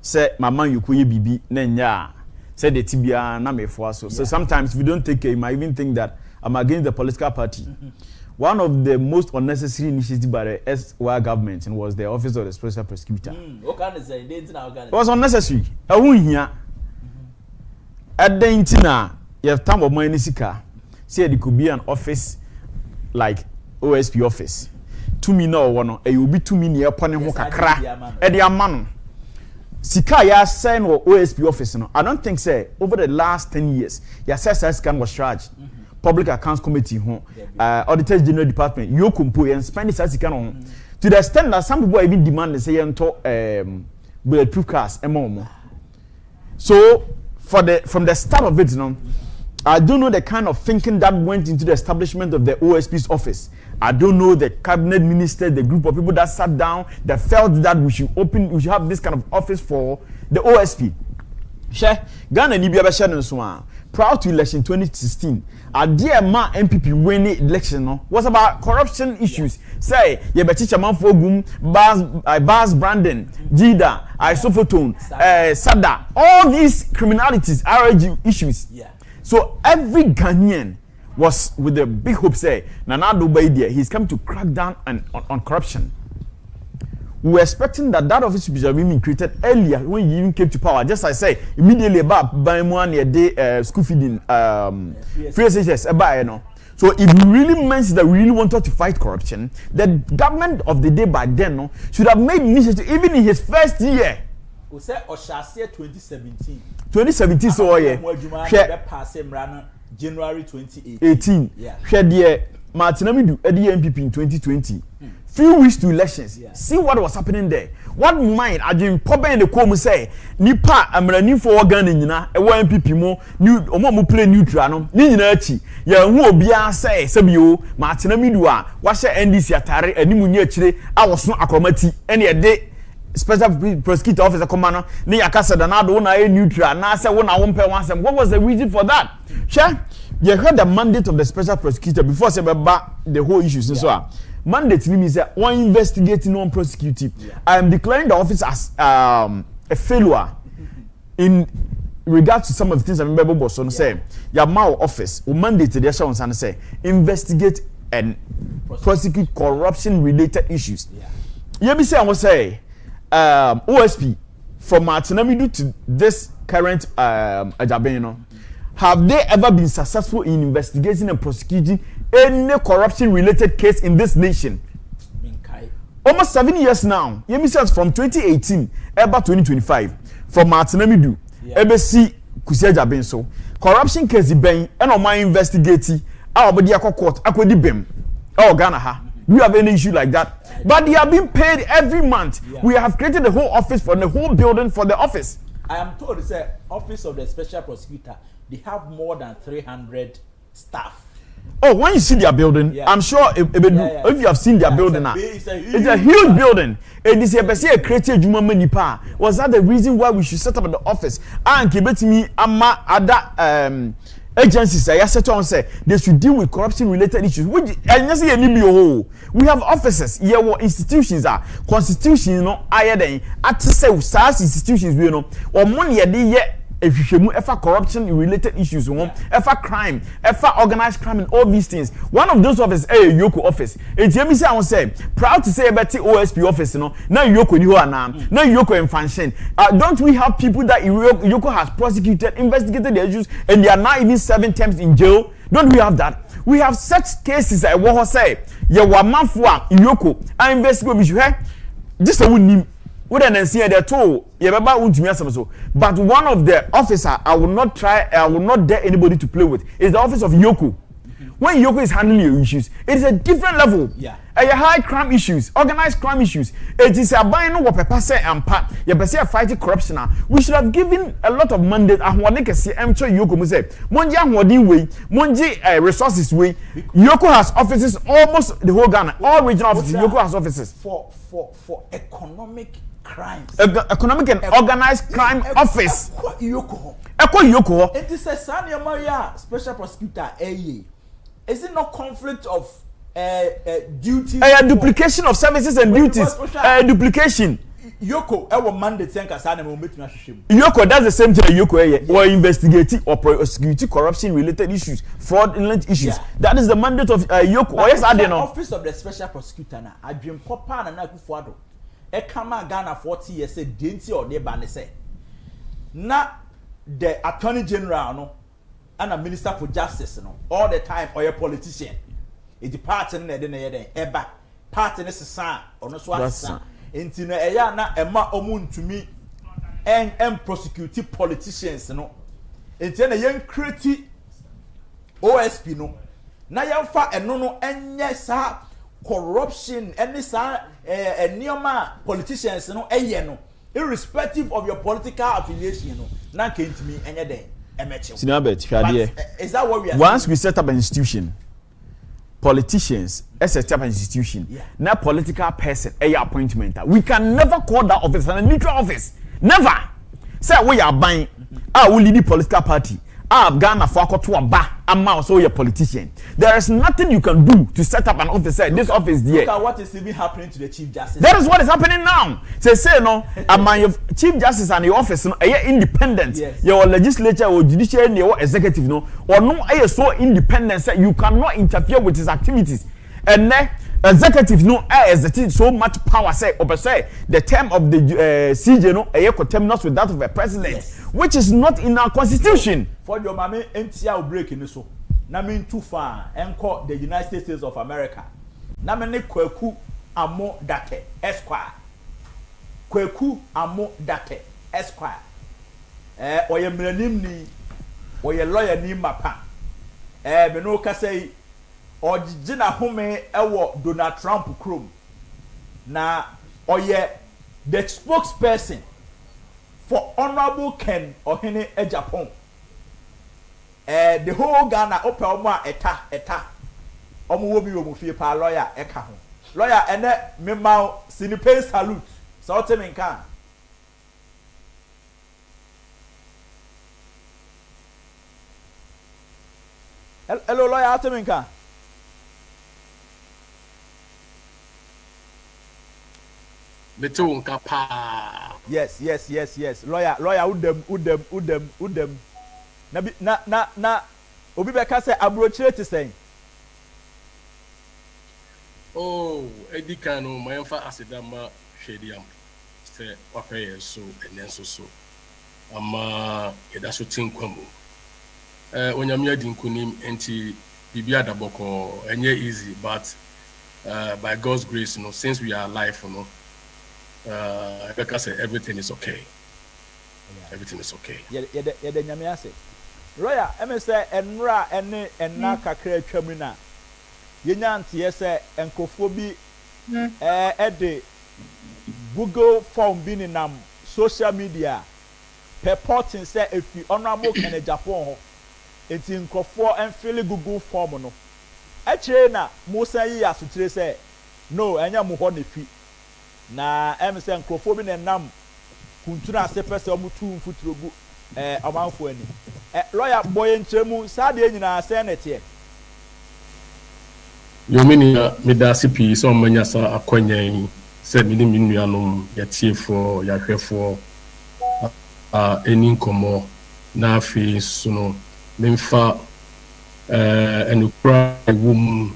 Say my man you kuye bibi nenya. Say the tibia na me for so. So sometimes if you don't take care, you might even think that I'm against the political party. One of the most unnecessary initiatives by the SY government was the Office of the Special Prosecutor. What can I say? It was unnecessary. I won't hear. At the intina, you have time of money sika. Say it could be an office like OSP office. 2 million or one, and you will be 2 million upon a kakra. At the amount. Sika ya sign or OSP office. I don't think say over the last 10 years, your SSS scan was charged. Public Accounts Committee, Auditors General Department, you compo and spend this as you can to the extent that some people even demand say bulletproof cars and more. So from the start of it, I don't know the kind of thinking that went into the establishment of the OSP's office. I don't know the cabinet minister, the group of people that sat down that felt that we should have this kind of office for the OSP. Ghana ni biya share no proud to election 2016. A dear ma MPP winning election was about corruption issues. Say ye be teacher man for gum Bas Brandon, Jida, Isofotone, Sada, all these criminalities, RG issues. Yeah. So every Ghanaian was with the big hope say Nana Dubai he's come to crack down on corruption. We were expecting that office should be created earlier when you even came to power. Just as I say, immediately about by one day school feeding free SHS So if we really meant that we really wanted to fight corruption, the government of the day by then should have made initiative even in his first year. We said Oshassia 2017. 2017 so January 2018. Yeah. Martinamidu Eddie MPP in 2020. Few weeks to elections. Yeah. See what was happening there. What mind I didn't pop in the come say Nipa amrani for organ nyina e wa MPP mo new omo play neutral no ni nyina achi ya hu obia say sebio Martinamidu a wa hye NDC atare animu ni achire a woso akromati ene e de special prosecutor officer command ni yakasa da na do na e neutral na say wo na wo mpe wan sem. What was the reason for that? Sure. You heard the mandate of the special prosecutor before say the whole issues so mandate means that one investigating, one prosecuting. Yeah. I am declaring the office as a failure in regards to some of the things I remember boss on say your mao office who mandated the show and say investigate and prosecute corruption related issues. Yeah. You say I will say OSP from Martinamidu to this current Agyapong, have they ever been successful in investigating and prosecuting any corruption-related case in this nation? Almost 7 years now. Yemi says from 2018 ever 2025 from Martinamidu, EBC Agyapong so corruption case ben and on my investigating our body court akwedi bem. Oh Ghana ha. We have any issue like that, but they are being paid every month. Yeah. We have created the whole office for the whole building for the office. I am told it's the Office of the Special Prosecutor. They have more than 300 staff. Oh, when you see their building, I'm sure if you have seen their building now, it's a huge building. It is a creative human manipa. Was that the reason why we should set up the office? And give me other agencies I set on say they should deal with corruption related issues. Which we have offices, institutions are constitution, higher than at say SARS institutions, or money ehwehwemu efa corruption related issues won efa crime efa organized crime and all these things. One of those offices Yoko office. Etiemi say I won say proud to say about OSP office no. Now Yoko ni ho ana. Now Yoko in function. Don't we have people that Yoko has prosecuted, investigated the issues and they are now even serving terms in jail? Don't we have that? We have such cases I want to say ye wa manfo a Yoko I investigate bi hwe this a wunnim we then see the two ye baba untumi asem so but one of the officer I will not dare anybody to play with is the office of Yoko. When Yoko is handling your issues, it is a different level. Yeah. High crime issues, organized crime issues. It is a buying what people say and part. You be say fighting corruption. We should have given a lot of mandate. Ahwane kesi emcho Yoko mu say. Monji ahwadi way, monji resources way. Yoko has offices almost the whole Ghana. All regional offices. Yoko has offices for economic crimes. Economic and organized crime office. Yoko. Yoko. It is a Sanya Maria special prosecutor. Is it not conflict of duties? Duplication of services and duties. Duplication. Yoko, our mandate senka sana mo betuna hwehwem. Yoko does the same thing Yoko or investigating or prosecuting corruption related issues, fraudulent issues. Yeah. That is the mandate of Yoko. Or yes, I don't know. Office of the special prosecutor na Agyapong na akufo-addo. E kama Ghana 40 years say denti or dey ban say. Na the attorney general no and a minister for justice no all the time or a politician it party na de na ye eba party ne sesa or no so asesa enti na eya na ema omuntumi en prosecute politicians no enti na yen create OSP no na yen fa eno no enye sa corruption any sa enioma politicians no eye no irrespective of your political affiliation no na kentimi enye den. Is that what we are once saying? We set up an institution, politicians set up an institution, not political person, a appointment. We can never call that office a neutral office. Never. Say we are buying, we lead the political party. Ghana for to a bar, also a politician. There is nothing you can do to set up an office. This office there. Look at what is even happening to the Chief Justice. That is what is happening now. Say no, your Chief Justice and your office no, independent. Yes. Your legislature or judiciary or executive no, or no, so independent that you cannot interfere with his activities. And then executive no exerting so much power say the term of the CJ no coterminous with that of a president, yes. Which is not in our constitution. For your mama NTR break in so na mean too far and call the United States of America. Na me ne Kwaku Amo Date Esquire. Kwaku Amo Date Esquire. Oye mranim ni oye lawyer ni mapa. Me no ka say Ojina home ewo Donald Trump chrome na oye the spokesperson for Honorable Ken Ohene Agyapong. The whole Ghana open omo eta omo wo bi wo mu fie pa lawyer eka ho lawyer ene me ma sinipe salute so tell me nkan. Hello lawyer tell me nkan. Yes. Lawyer udem. Na obi be ka say abrochire te say. Oh, edi kan no my emfa asedama hwediam. Say wakwaye so enen so. Ama yeda so tinkwamu. Onyame adi nkunim enti bibia daboko enye easy but by God's grace since we are alive like I said, everything is okay. Yeah. Everything is okay. Yeah, nyame ase. Lawyer, I say enra ene enna kakra atwam na. Yenya ntie say enkofo bi de Google form bi ni nam social media purporting say if you honorable Ken Agyapong ho enti nkofo enfili Google form no. Akire na mo say yi asotire say no enya mo ho na fi. Na say nkofo bi na nam kuntuna ase pese omutu mfuturogu amanfo ani lawyer boy nkyeremu saade nyina ase na tie yo mini me da CP so manya sa akonyan se me ni minuanom ya tiefo ya hwefo eni nkomo na afei so no memfa enukura ewum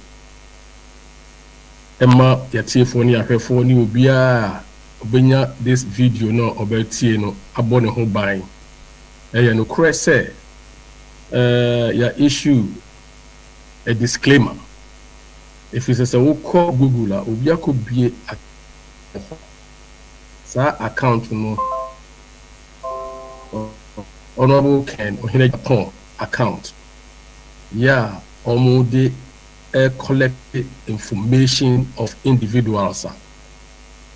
Emma yatiefoɔ ne ahwɛfoɔ ne obiara obenya this video no obetie no abɔ ne ho ban ɛyɛ no korɛ sɛ ya issue a disclaimer if it's a wokɔ Google a obi akɔbie sa account no Honorable Ken Ohene Agyapong account yeah almost collect information of individuals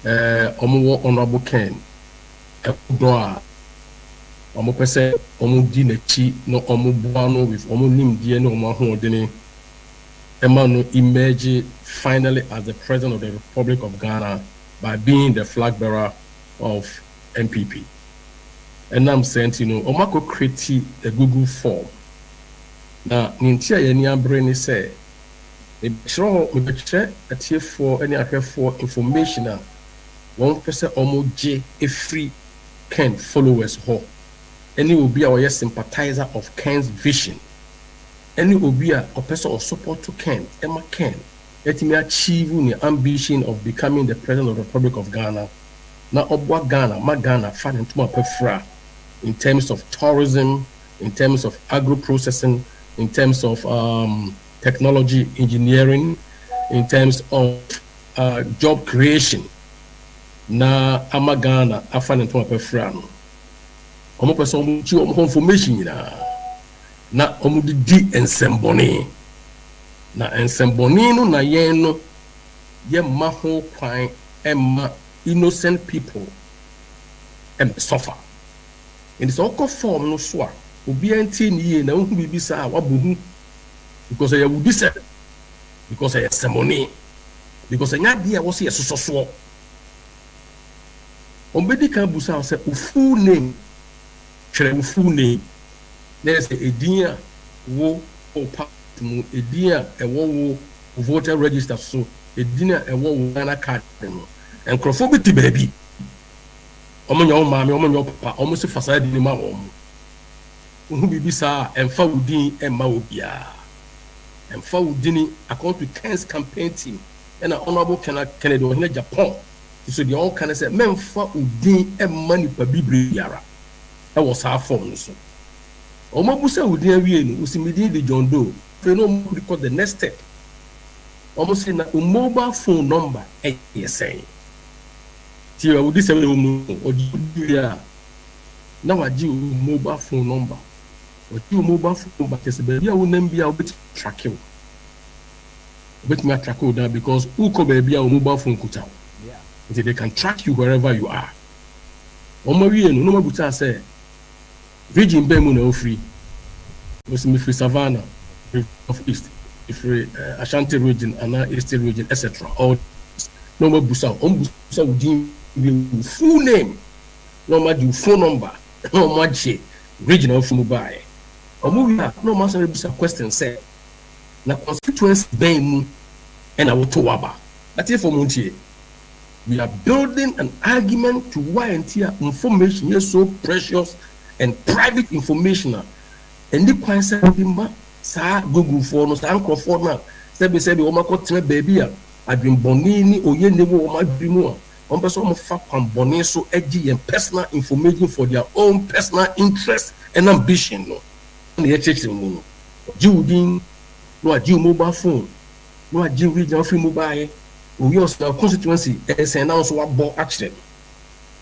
Honorable Ken Edoa pese di n'akyi no boa no with nimdie no ahoɔdene Emma no emerge finally as the president of the Republic of Ghana by being the flag bearer of MPP. And I'm saying, Omako create a Google form. Now, Nintia Yenian Brainy say, a check a tier for any affair for information. 1% almost J a free Ken followers ho. Any will be our sympathizer of Ken's vision. Any will be a person of support to Ken, Emma Ken. Let me achieve the ambition of becoming the president of the Republic of Ghana. Now, Obwa Ghana, my Ghana, fat into my prefera in terms of tourism, in terms of agro-processing, in terms of technology, engineering, in terms of job creation. Now, I'm Ghana, I find into my prefera. I'm person to information na di ensemboni. Na ensemboni no na yen no ye ma ho kwan emma innocent people suffer. In this all form no so a obi anti ni na hu bibi sa wabohu because I would be said because I ceremony because nya dia wo se yesoso ombedi kan busa say full name chere full name there's a edin wo opa mu edin wo voter register so edin wo Ghana card no enkrofo bi ti baby omonya o maame omonya o papa omo se fasada di ma wo hu bibi sa emfa wudin emma obia emfa wudini according to Ken's campaign team and Honorable Kennedy Ohene Agyapong so the all can say memfa wudin emma ni pa bibre yara e wo sa form so omo busa wudin awie no usimidi de John Doe fe no record the next step almost say na mobile phone number saying ti o di se mu o di ya na waji mobile phone number o ti mobile phone number kese be ya wo nam bia o bit track you bit me track you down because who ko be bia o mobile phone kuta yeah they can track you wherever you are o ma wie no ma buta say region be mu na o free was me free Savannah of East free Ashanti region and Eastern region etc all no more busa wudin full name no more do phone number no more regional phone mobile no more say busa question say na constituency ben mu and I to waba that is for montie we are building an argument to why information is so precious and private information and the question sa Google for no sa ankrofo na sebe o makọ tena baby a adwenboni ni oye newo o madwimu a on person mo fa kwamboni so agi yen personal information for their own personal interest and ambition no na ye cheche mu no jiudin no agi mobile phone no agi regional free mobile o your constituency say now so wabo action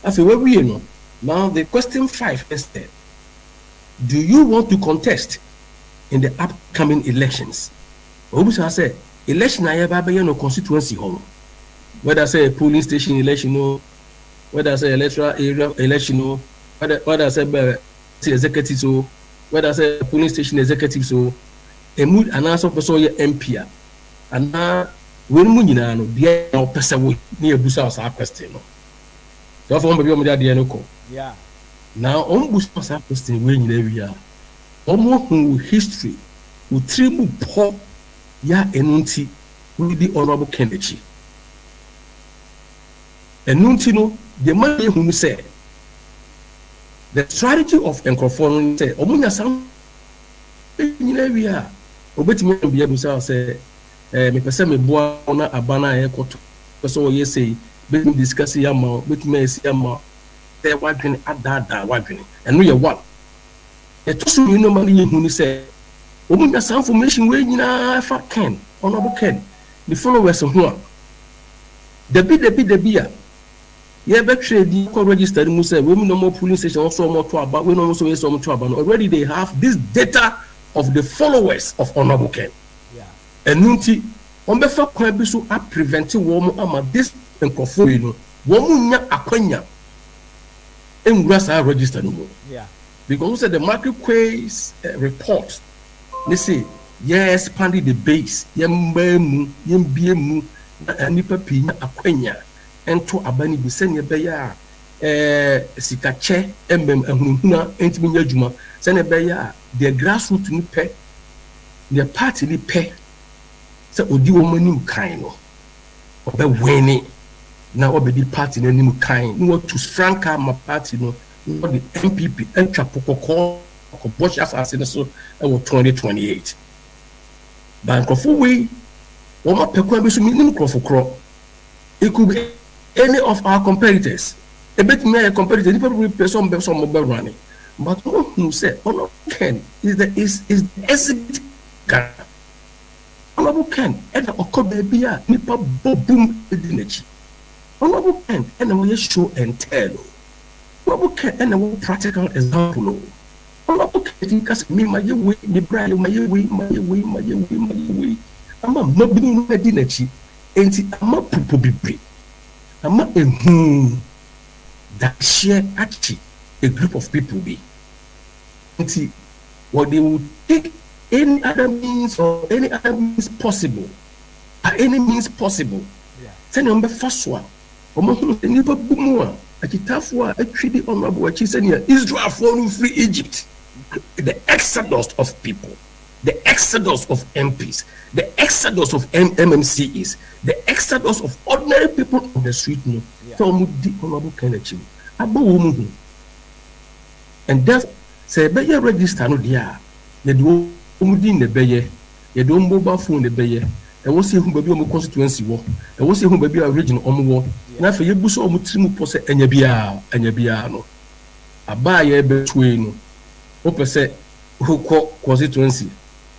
afi we no now the question 5 is that do you want to contest in the upcoming elections? Obusa say election na yeba be no constituency home. Whether say a polling station election no, whether say electoral area election no, whether say executive so, whether say polling station executive so, e mood announce person ye MP and na when mu nyina no dia na person we na ebusa us a question no. So for me be dia no ko. Yeah. Now busa us a question we nyina wi a who history who tribu po ya enunti with the Honorable Kennedy enunti no the man who say The strategy of Nkrofon say omunya sam nyina wi a obetimi bia bu say me pese me boa na abana e koto pese o yesei betimi discuss ya ma betimi esi ya ma say wadwene adada wadwene eno ye one e to so no man ye hu ni say omunya sam information we nyina fa ken honorable ken the followers ho a debi a yeah, but trade ko register mu say we no more polling station also more to about we no so we so to about already they have this data of the followers of honorable ken and nunti on be fa kwan bi so a prevent wo ama this nkofo yi no wo mu nya akwanya enwura sa register no because we said the market quiz report they say yes expanding the base yembemu yembiemu nipa pinya akwanya ento abani bi sene beya sikache ehunhuna entimi nya adwuma sene beya the grassroots ni pe the party ni pe se odi wo manim kan no obe wini na obedi party na nim kan no to franka ma party no the MPP entwa pokoko ko bosh asase so e wo 2028 bankofo we wo ma pekwa bi so nim krofo kro it could be any of our competitors. A bit me competitor, people person be some mobile running. But who said Honorable Ken is the exhibit car. Honorable Ken and the Okobe a nipa boom edinachi. Honorable Ken and the show and tell. Honorable Ken and the practical example. Honorable Ken because me my way, the bride my way. I'm a mobile edinachi. And I'm a puppy. I'm a that share actually a group of people be. And see what they will take any other means or any other means possible. By any means possible. Send them the first one. Nipa bumwa akitafwa actually honorable achisenia Israel falling free Egypt. The exodus of people, the exodus of MPs, the exodus of MMCs, the exodus of ordinary people on the street. No, so di honorable Kennedy. And therefore, say be your register no dia. You do umudi ne beye. You do mobile phone ne beye. And we see who baby omo constituency wo. And we see who baby our region omo wo. Na fe yebu so omo trimu pose enya bia no. Aba ye be twe no. O pese who constituency.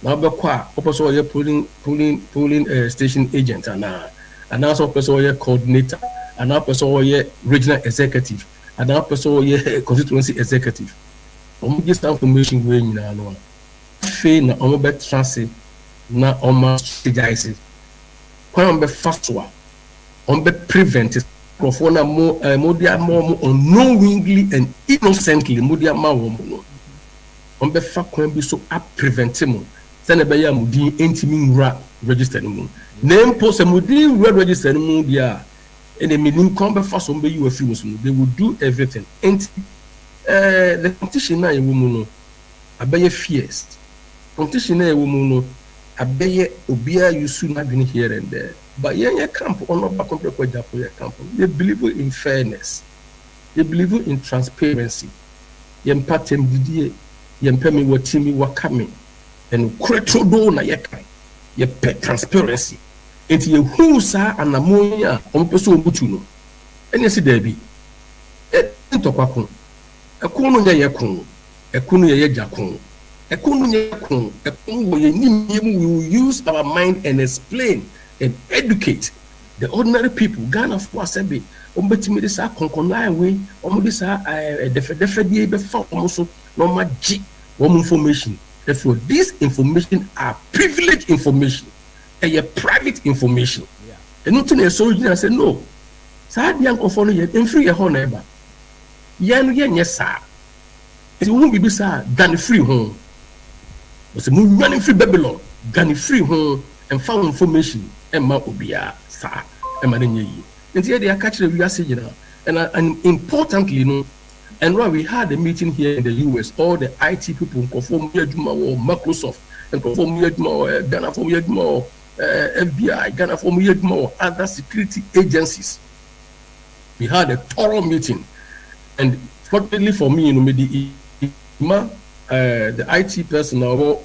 Now be kwa person ye polling station agent and also person ye coordinator and now person ye regional executive and now person ye constituency executive. Just information we nyina no. Fe na omo be transit na omo strategize. Kwa omo be fastwa. Omo be prevent for na more dia more unknowingly and innocently media ma wo no. Omo be fa kwan bi so a prevent mo. Send a beya mudi entimi ra register no name post mudi ra register no dia and the minimum come fast on be you a few so they will do everything and the competition na e woman no abeye fierce competition na e woman no abeye obia you soon not been here and there but your camp on not back on the Agyapong camp they believe in fairness, they believe in transparency, yem patem didie yem pemi watimi wakame and creator na yeka ye transparency enti ye hu sa anamonya on peso obutu no ene si da bi ntokwa ekun no ye kun ekun no ye jakun ekun no ye kun ekun wo ye nim we will use our mind and explain and educate the ordinary people Ghana for asabe on betimi this konkona we on this defe die be fa on so no magi one information. Therefore, these information are privileged information and your private information. And not to a soldier say no. Sad young of only yet and free a home neighbor. Yan yes, sir. It won't be sir than free home. But the moon running free Babylon, than free home and found information and ma obia, sir, and madame. And here they are catching the saying and importantly, you know. And when we had a meeting here in the US, all the IT people conform Microsoft and conform Ghana for FBI, Ghana for other security agencies. We had a thorough meeting, and fortunately for me, the IT person or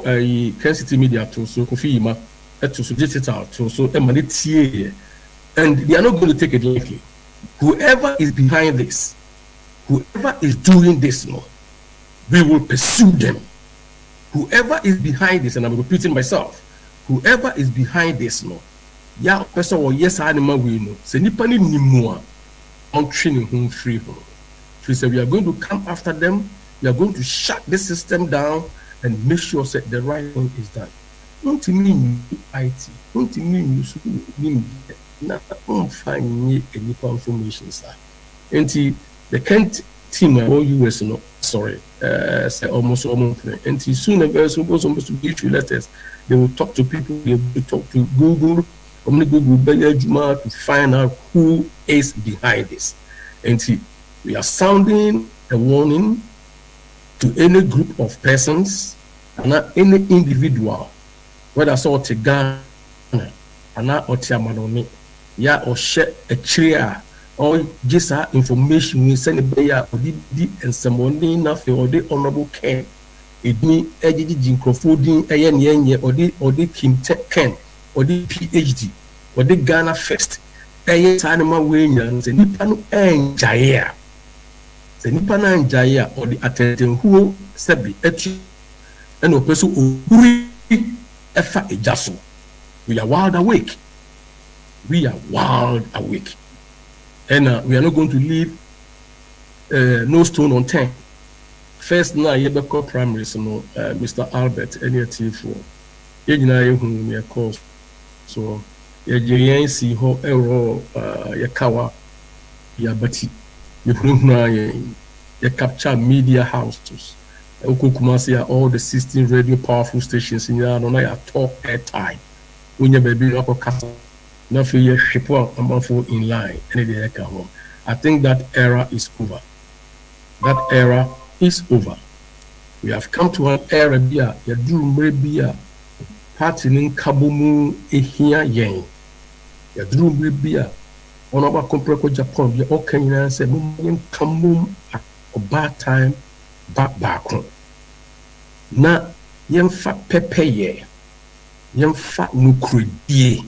Kencity Media to so Kofi Ima to so digital to so emanate, and they are not going to take it lightly. Whoever is behind this, whoever is doing this, we will pursue them. Whoever is behind this, and I'm repeating myself, whoever is behind this, yeah, person or yes, animal we know. Say nipani ni more on training whom free home. We say we are going to come after them. We are going to shut the system down and make sure that the right thing is done. Don't mean IT. Don't mean you not find any information, sir. And the Kent team or US no sorry, say almost. And soon as they're supposed to issue letters, they will talk to people. They will talk to Google. To find out who is behind this. And we are sounding a warning to any group of persons and not any individual, whether it's all Ghana and not Otiamanoni, yeah, or share a chair or just information we send a bear or the and someone nothing or the honorable Ken. It means Eddie Jinkrofoodin, Ayen or the Kim Ken. Or the PhD, or the Ghana first. Animal Williams, the Nippon and Jaya. The Nippon and Jaya, or the attendant who said the etchi and a person who efa ejaso. We are wide awake. We are wide awake. And we are not going to leave no stone unturned. First, now, Yebeko primaries, Mr. Albert, NAT4. You course. So, you see how Yakawa, Yabati, you capture media houses. Okukumasi all the 16 radio powerful stations in Yanona talk airtime. When you baby up a castle, nothing yet ship in line. I think that era is over. That era is over. We have come to an era where you do maybe partinin kabumu ehia yen ya drum bibia ono ba compreko Japan ya okanyina se mum kamum oba time back na yemfa pepeye yemfa nukredie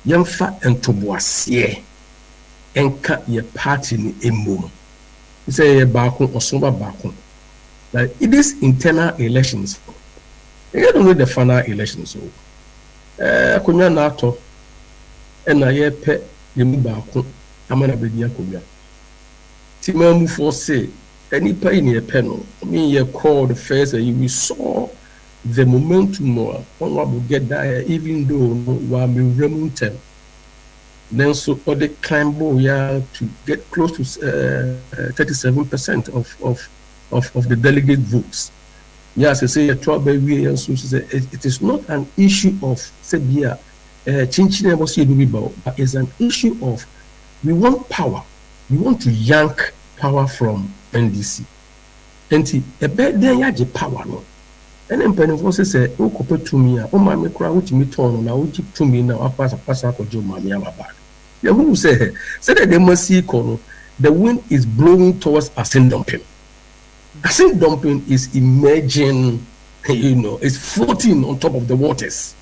yemfa entoboase enka ye party ni emum say ye baako osomba baako like it is internal elections. You don't know the final elections. Kunya nato, and I pet the Mubako, Amana Bedia Kuya. Timamu for say, any pain near panel. Me, you call the first, we saw the momentum more. One will get there, even though while we remonted. Then so all the climb to get close to 37% of the delegate votes. Yes, I say a trouble. It is not an issue of Sebia, but it's an issue of we want power. We want to yank power from NDC. And a bed there, you power. No, and then Penny Forces say, "Oh, compared to me, oh, my crowd, which me turn now, which to me now, I pass out of Joe Mammy, I'm back." Yeah, who say that they must see, the wind is blowing towards us in dumping. I think dumping is emerging, it's floating on top of the waters.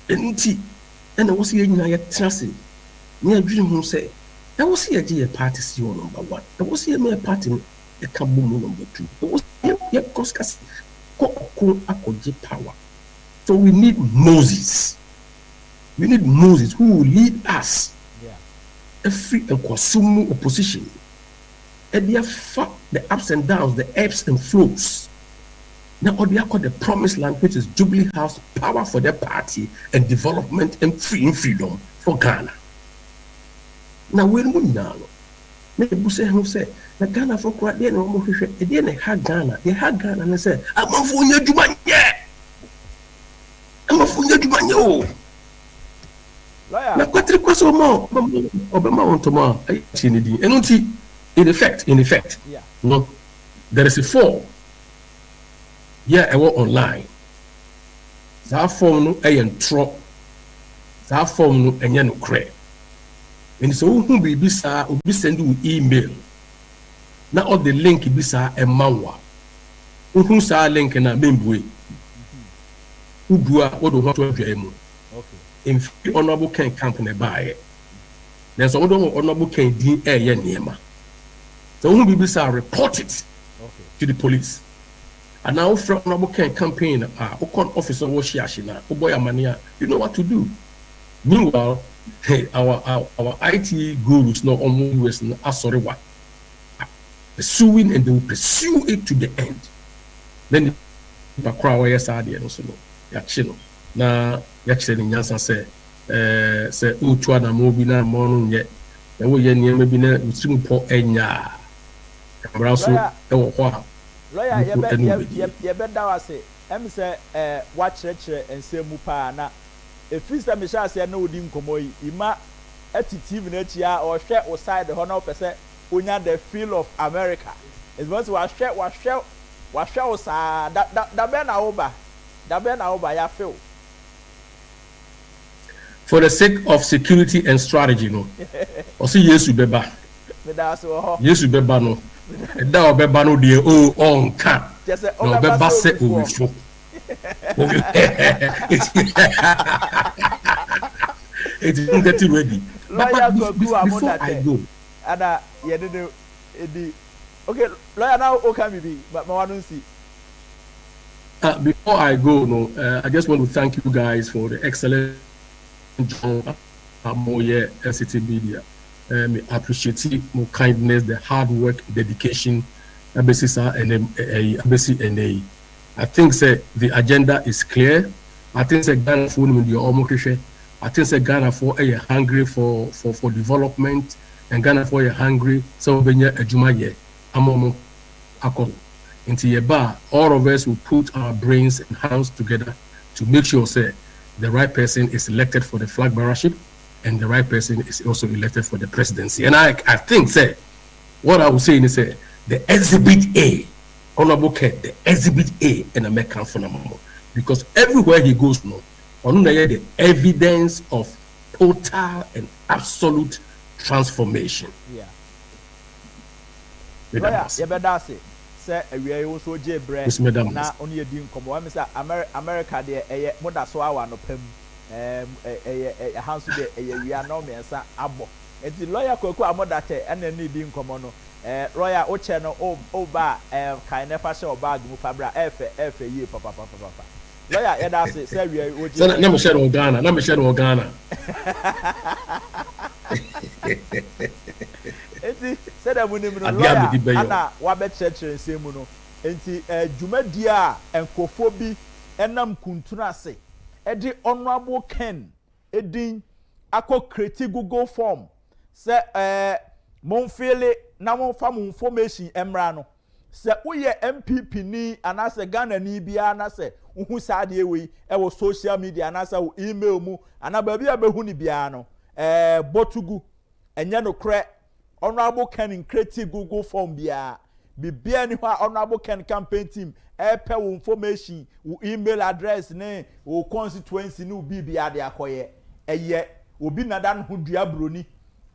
And I was here in a trusting. Near dream who say, I was here a party CEO number 1. I was here a party a kaboom number 2. I was here Coscas power. So we need Moses. We need Moses who will lead us. A free and consume opposition. And they have the ups and downs, the ebbs and flows. Now, what they are called the promised land, which is Jubilee House, power for their party and development and freedom for Ghana. Now, when we now, maybe Busse who say, the Ghana for quite the normal fish, and then they had Ghana, and they said, I'm a for your Jumanya. I'm a for your Jumanyo. Now, what request more? Obama on tomorrow, I see it. In effect, yeah. No, there is a form. Yeah, I work online. That form no intro. That form no no credit. And so who be send you email. na all the link bi saa emawa uhun saa link na membue udua wodo ho to adwa emu in honorable Ken camp na baaye then so wodo honorable Ken din eye niema so uhun bi saa report it to the police and now from honorable Ken campaign ukon officer wo shiashi na boy amania you know what to do. Meanwhile our IT gurus no on US na sorry what pursuing and they will pursue it to the end. Then the crowd yes are there also no yakchino na yakche ni nyansa say utwa na mo bi na mo no nye e wo ye niam bi na usimu po enya kamera so e wo ho a lawyer ye be da wase em say watch ensemu pa na efisa me sha say na odi nkomo yi ima attitude na chia or hwe o side ho na opese onya the feel of America is what wa hwe o sa da be na oba ya feel for the sake of security and strategy no o see Yesu beba me da so ho Yesu beba no da o beba no de o on ka no beba se o wifo it is not getting ready. Before I go, Ada yede edi okay lawyer now okay maybe but I don't see. Before I go, no, I just want to thank you guys for the excellent job at Kencity Media. I appreciate your kindness, the hard work, dedication, and I think the agenda is clear. I think Ghana for I think Ghana for a hungry for development and Ghana for a hungry so when a Jumaye among into Yeba, all of us will put our brains and hands together to make sure the right person is elected for the flag bearership and the right person is also elected for the presidency. And I think what I was saying is the exhibit A, Honorable Ken, the exhibit A in American phenomenon. Because everywhere he goes now, the evidence of total and absolute transformation. Yeah. You better say we are also Yes, madam. Na only a dim come. I say America there more than so hour no pem. A house there we are no me say abo. It's the lawyer koko amodate and then dim come no. Lawyer oche no o ba kind never say o bag mu fabra efe ye papa. Lawyer yeah that's say we are so na me share on Ghana. Enti said that when lawyer ana wa be church nsemu no enti dwumadi a enkofo bi enam kuntuna ase e de honorable Ken edin akọ create Google form say mon feel na mon fa mon information emra no say uye MPP ni anase Ghana ni bia na say uhu saade ewe e wo social media anase wo email mu ana ba bia behu ni bia no botugu enye no kre honorable Ken in creative Google form bia bibia ni ho honorable Ken campaign team pe wo information wo email address ne wo constituency ni bibia de akoye eye obi nada no ho dua broni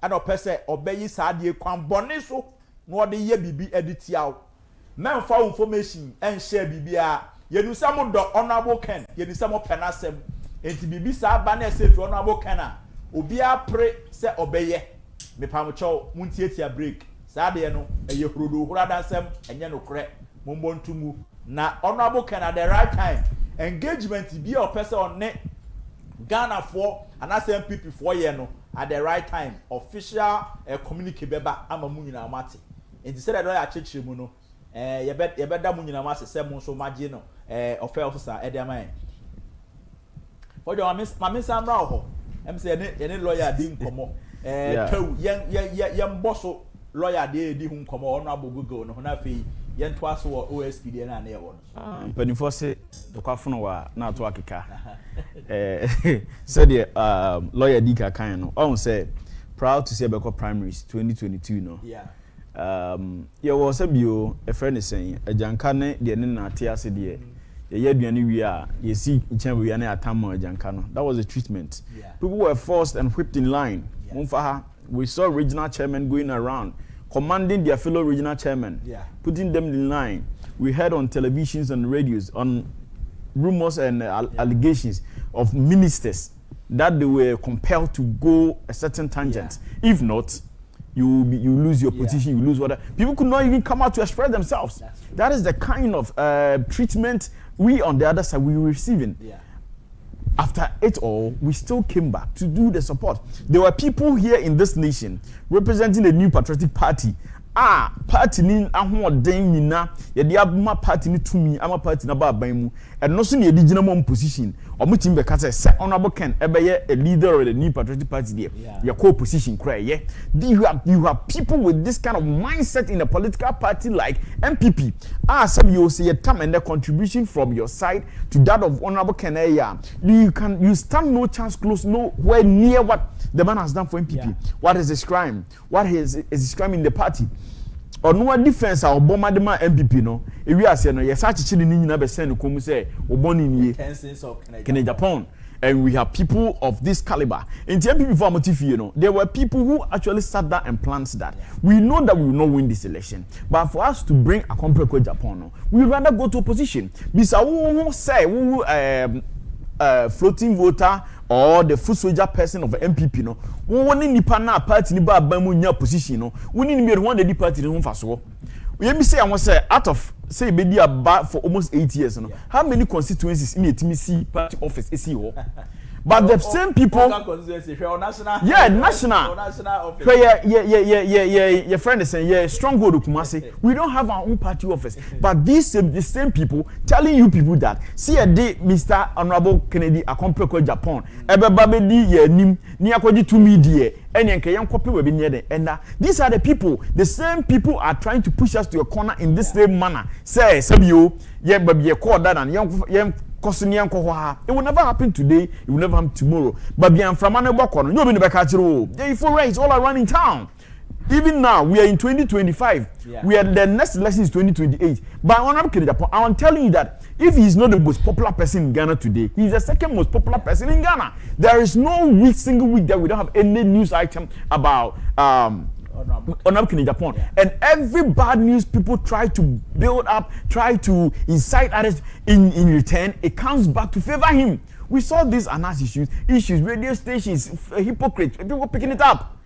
ana opese obeyi saade kwan bone so no de ye bibi editiaw memfa information and share bibia yenu samo do honorable Ken yenu samo penasem enti bibi sa ba na se fi honorable Ken a obi apre se obeye me pamocho muntietia break saade no eye hrodo huradansem enye no kre mombontumu na honorable Ken at the right time engagement bi o pese on Ghana for anase MPP for ye no at the right time official communicate beba ama mu nyina mate enti se do ya chechire mu no yebeda mu nyina mase se mu so magye no offer officer e dey man for your mama samra ho em say any lawyer di nkomo taw yen bosso lawyer di hu nkomo ono abogogo no na fe yen to aso OSP dey na na ye wo no panifo se dokwafono wa na to akeka said lawyer di ka kan no on say proud to say beko primaries 2022 no ye wo sabio e friend sen ajanka ne de ne na ate ase de ye aduane wi a ye si nchen wi na atam ajanka no that was a treatment. People were forced and whipped in line. We saw regional chairmen going around commanding their fellow regional chairmen, putting them in line. We heard on televisions and radios on rumors and allegations of ministers that they were compelled to go a certain tangent. If not, you lose your position, you lose whatever. People could not even come out to express themselves. That is the kind of treatment we on the other side we were receiving. After it all, we still came back to do the support. There were people here in this nation representing the New Patriotic Party. Party ni ahoden nyina ye de abuma party ni tumi ama party na ba ban mu and no so ne de gina mom position omutim be ka say honorable Ken ebeye a leader of the New Patriotic Party there your co-position cry you have people with this kind of mindset in a political party like MPP some you say a time and the contribution from your side to that of honorable Ken you stand no chance close nowhere near what the man has done for MPP. What is his crime? What is his crime in the party? Or no defense our bomber the man MPP no. If we are saying no, yes, actually ni nyina be send come say oboni ni Agyapong. And we have people of this caliber. In the MPP for Motifi, there were people who actually sat down and planned that. We know that we will not win this election. But for us to bring a complex Agyapong, we would rather go to opposition. Bisa who say who floating voter or the foot soldier person of the MPP no one in nipa na party ni ba ban mu nya position no woni ni me one the party no fa so we be say I want say out of say be dey about for almost 8 years no how many constituencies in the party office is here but the same people national your friend is saying stronghold Kumasi we don't have our own party office but the same people telling you people that see a day Mr. Honorable Kennedy Akompeko Agyapong ebe babedi ye nim ni akodi to media and these are the same people are trying to push us to a corner in this same manner say sabio ye baby call that and young it will never happen today, it will never happen tomorrow. But beyond from Anaboko, no be back the info rates all around in town. Even now, we are in 2025. We are the next election is 2028. But I'm telling you that if he is not the most popular person in Ghana today, he is the second most popular person in Ghana. There is no single week that we don't have any news item about Agyapong. And every bad news people try to build up, try to incite others in return, it comes back to favor him. We saw these issues, radio stations, hypocrites, people picking it up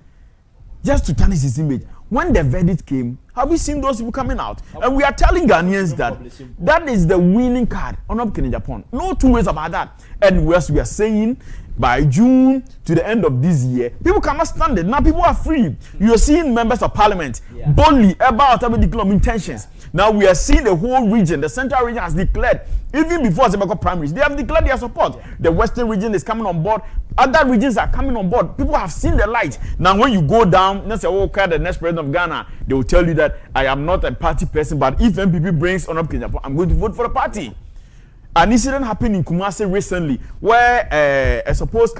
just to tarnish his image. When the verdict came, have we seen those people coming out? And we are telling Ghanaians that that is the winning card on Agyapong. No two ways about that. And we are saying by June to the end of this year, people cannot stand it. Now people are free. You are seeing members of parliament boldly about declaring intentions. Now we are seeing the whole region, the central region has declared, even before Zebeko primaries, they have declared their support. The western region is coming on board. Other regions are coming on board. People have seen the light. Now when you go down, let's say, okay, the next president of Ghana, they will tell you that I am not a party person, but if MPP brings on up, I'm going to vote for the party. An incident happened in Kumasi recently where a supposed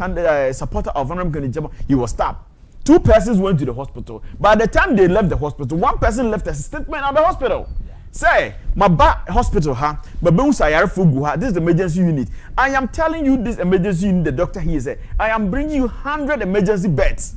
supporter of Honorable Agyapong, he was stabbed. 2 persons went to the hospital. By the time they left the hospital, 1 person left a statement at the hospital. Say, my hospital, this is the emergency unit. I am telling you this emergency unit, the doctor here said, I am bringing you 100 emergency beds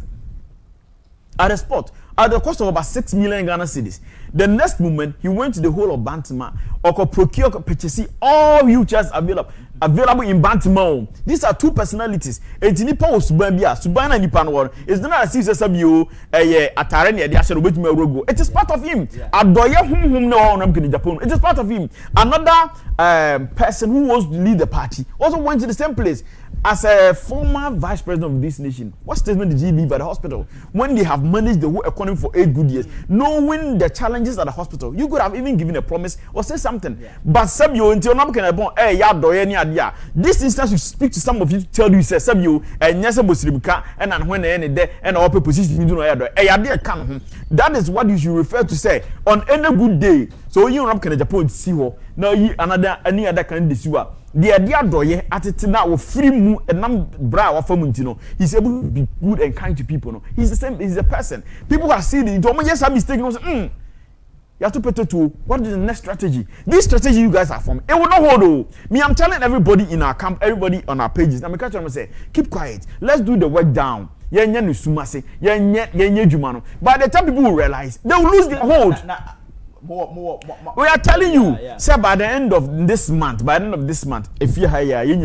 at the spot at the cost of about 6 million Ghana cedis. The next moment, he went to the whole of Bantama or could procure, purchase all wheelchairs available in Bantama. These are 2 personalities. It's Nipa or Subana Nipan one. It's not as if you Atarani, the Asher with Rogo. It is part of him. Adoya whom no one can Japan. It is part of him. Another person who was to lead the party also went to the same place. As a former vice president of this nation, what statement did he leave at the hospital when they have managed the whole economy for 8 good years, knowing the challenges at the hospital? You could have even given a promise or say something. But Sabio until now can this instance you speak to some of you to tell you say Sabio and yes and when any day and our position you do that is what you should refer to say on any good day. So you not can Japan see now you another any other kind of see the idea doye at it now with free mu and nam bra wa famintino. He's able to be good and kind to people. No, he's the same. He's a person. People are seeing it. Don't just have mistake. You have to put it to what is the next strategy? This strategy you guys are from. It will not hold. Me, I'm telling everybody in our camp, everybody on our pages. I'm say, keep quiet. Let's do the work down. yenye no sumase yenye dwuma no. By the time people will realize, they will lose their hold. We are telling you, say by the end of this month, if you hire you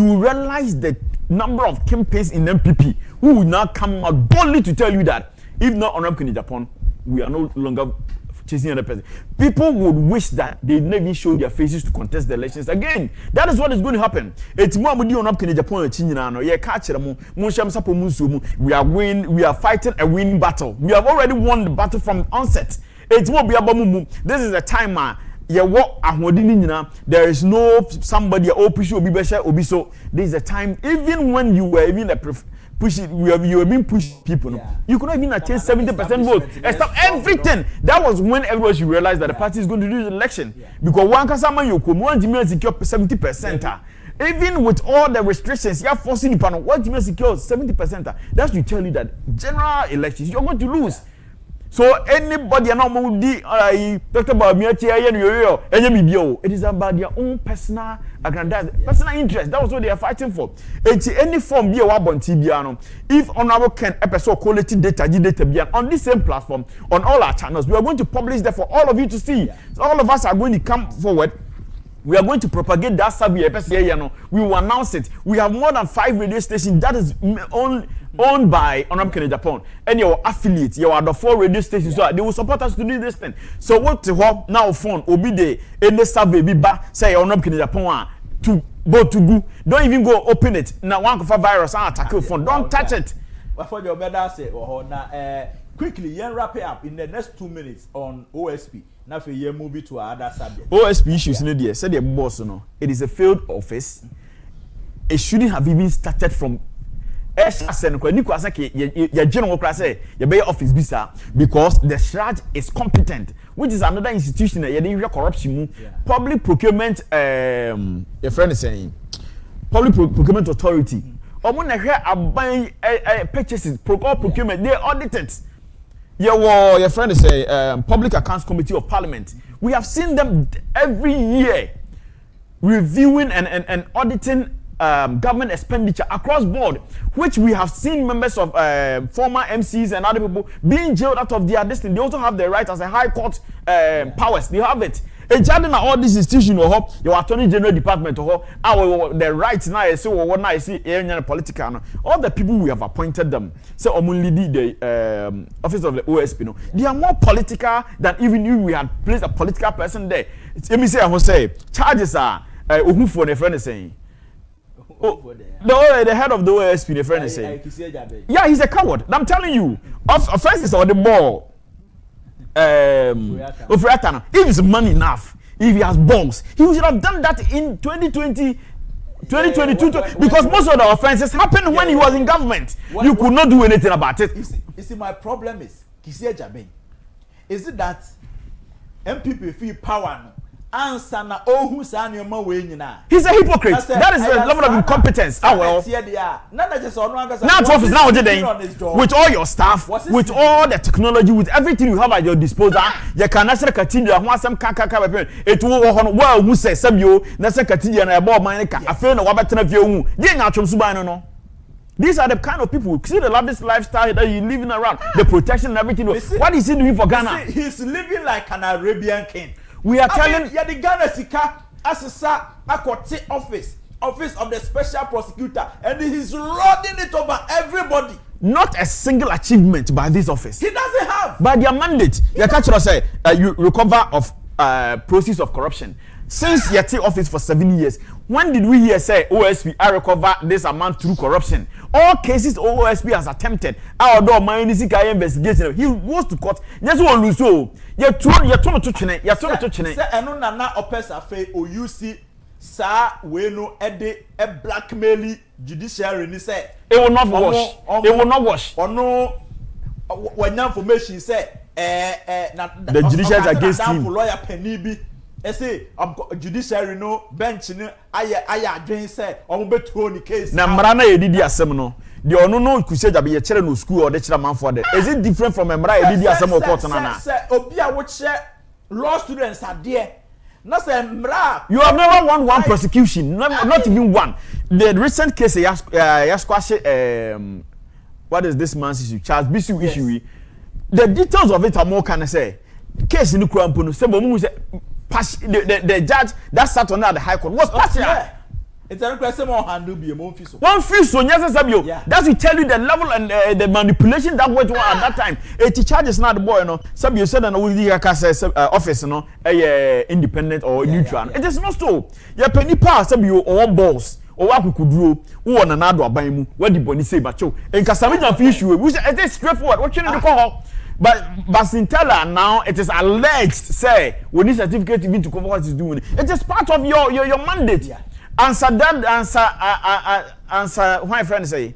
will realize the number of campaigns in MPP who will now come out boldly to tell you that if not on Agyapong, we are no longer chasing another person. People would wish that they never show their faces to contest the elections again. That is what is going to happen. It's more on Agyapong. We are fighting a winning battle. We have already won the battle from onset. It's more this is the time there is no somebody so this is the time, even when you were even you were being pushed people, you could not even attain 70% vote. Stop everything. That was when everyone should realize that the party is going to lose the election. Because one kasama you could want to secure 70%. Even with all the restrictions, you are forcing the panel. What you secure 70%? That should tell you that general elections you're going to lose. So anybody talked about it is about their own personal aggrandizement, personal interest. That was what they are fighting for. Any form if honorable Ken episode quality data on this same platform, on all our channels, we are going to publish that for all of you to see. So all of us are going to come forward. We are going to propagate that survey. We will announce it. We have more than 5 radio stations that is owned by Agyapong, and your affiliates, you are the 4 radio stations, so they will support us to do this thing. So what to hope now phone will be the any survey be back say Agyapong to go to go. Don't even go open it. Now one for virus and attack your phone. Don't touch it. Before your better say quickly, wrap it up in the next 2 minutes on OSP. Now for you move it to other subject. OSP issues in the said the boss no. It is a failed office. It shouldn't have even started from general class office because the charge is competent, which is another institution that corruption. Public procurement your friend is saying public procurement authority. Purchases procurement, they audited. Your friend is say Public Accounts Committee of Parliament. We have seen them every year reviewing and auditing government expenditure across board, which we have seen members of former MCs and other people being jailed out of their destiny. They also have the right as a high court powers. They have it. All these institutions, your Attorney General Department, the rights now, I see political. All the people we have appointed them, so only the office of the OSP, they are more political than even if we had placed a political person there. Let me say, I must say, charges are for the friend is saying. The head of the OSP, the friend is saying. Yeah, he's a coward. I'm telling you. Offense is on the ball. If it's money enough, if he has bombs, he should have done that in 2020, 2022, because most of the offenses happened when he was in government. You could not do anything about it. You see, my problem is, Agyapong, is it that MPP feel power? He's a hypocrite. That is the level of incompetence. Well. With all your staff, with all the technology, with everything you have at your disposal, you can actually continue. It will well who says some you, Nasa continue and about my I feel no better of you. These are the kind of people. See the lavish lifestyle that you're living around, the protection and everything. What is he doing for Ghana? He's living like an Arabian king. We are telling the Ghana Sika as a office of the special prosecutor, and he's rolling it over everybody. Not a single achievement by this office. He doesn't have. By their mandate, you catch us say you recover of process of corruption. Since you take office for 7 years, when did we hear say OSP I recover this amount through corruption? All cases OSP has attempted. Our door my investigation. He goes to court. Just one lose so. You're trying to chine. Say eno nana opes afe o you see sa we no ede e blackmail judiciary ni say it will not wash. It will not wash. Ono when information say the judiciary against him. Lawyer Penibi. I say judiciary no bench ni aya adwen say omo betuo ni case. Na mra na yedidi asem no. The ono no kusage be ye chere no school or the chere man for there. Is it different from mra yedidi asem of court na? Say obi a wo che law students are there. No say mra. You have never won one prosecution, not even one. The recent case what is this man's issue? Charles Bisu issue. The details of it are more kind of say case in the Krampuno. Say, the judge that sat on the High Court was partial. It's a request more handle be a more fee. One fee so yes, that will tell you the level and the manipulation that went on at that time. It charges not the boy, you know. Some you said and all the office, you know, independent or neutral. It is not so. Your penny pass, some you or one boss. Or what we could do, who on another by mu, what the body say, but you in Casamita issue, which is straightforward. What you need to call? But Sintella now it is alleged, say, we need certificate even to cover what is doing. It is part of your mandate. Yeah. Answer that, answer what my friend say.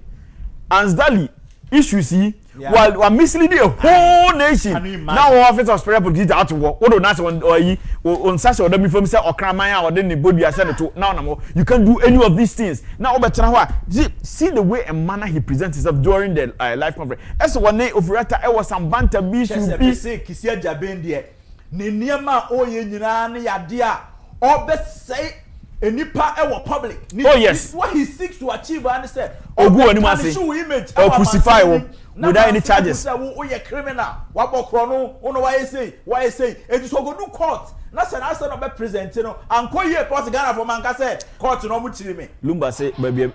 Answer Dali issue see. Yeah. While misleading a whole nation. Now office of spare police out to work. What not on such or them from say or Kramaya or then the body I said to now you can't do any of these things. Now but see the way and manner he presents himself during the live conference. As one day of Rata I was some banter be say Kisia Jabendi. Niniama o ye nyina ne yadia or best say enipa ewo public. Oh yes. What he seeks to achieve and say ogu anima say or crucify him without any charges. Say criminal. What bokrono ono why say it is go do court. Na say na say no be present no anko ye port Ghana for man ka say court no mu chiri me. Lumba say baby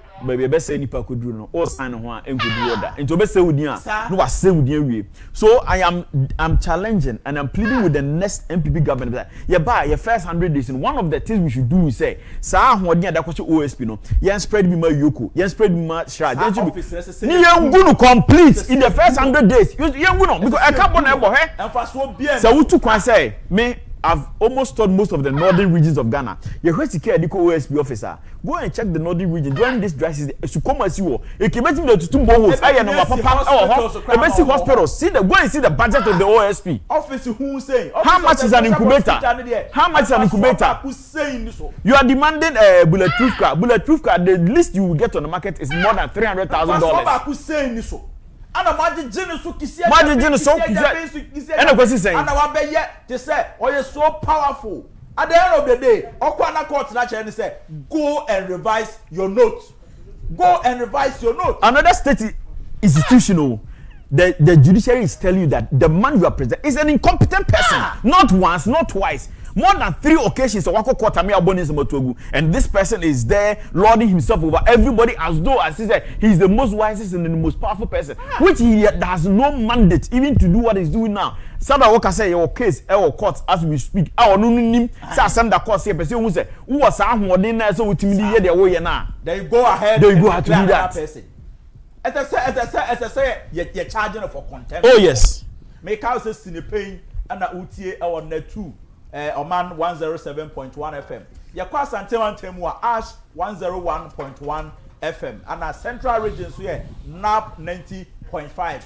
be say nipa koduru no o sign ho a enkodu order. Into be say udin a no wa say udin awie. So I'm challenging and I'm pleading with the next MPP government that your first 100 days and one of the things we should do is say sa hoden ada kwache OSP no yen spread bi ma yoko yen spread bi ma shra ni yen gunu complete in the first 100 days yen gunu because I can't born ebo he emfaso bien so we took one say me I've almost toured most of the northern regions of Ghana. Your Kencity OSP officer, go and check the northern region during this dry season. To come and see what it came to the two boreholes. I am a hospital. See the go and see the budget of the OSP. Office who say how much is an incubator? How much is an incubator? You are demanding a bulletproof car. Bulletproof car. The least you will get on the market is more than $300,000. Ana majijini so kisia majijini so kisia ena kwesi saying ana wabeye they say oh you so powerful at the end of the day okwa na court na che say go and revise your notes. Another state institutional the judiciary is telling you that the man you are presenting is an incompetent person. Not once, not twice. More than 3 occasions, and this person is there lording himself over everybody as though, as he said, he's the most wisest and the most powerful person, which he has no mandate even to do what he's doing now. Sada Walker say your case, our court as we speak. Our no name, send the court say person who say who was so ultimately the way now. They go ahead. They go ahead to do that. As I say, you're charging for contempt. Oh yes. Make out say No Pein and UTA our net 2. Oman 107.1 FM. Yakwa Santewan Temwa Ash 101.1 FM. And our central regions here NAP 90.5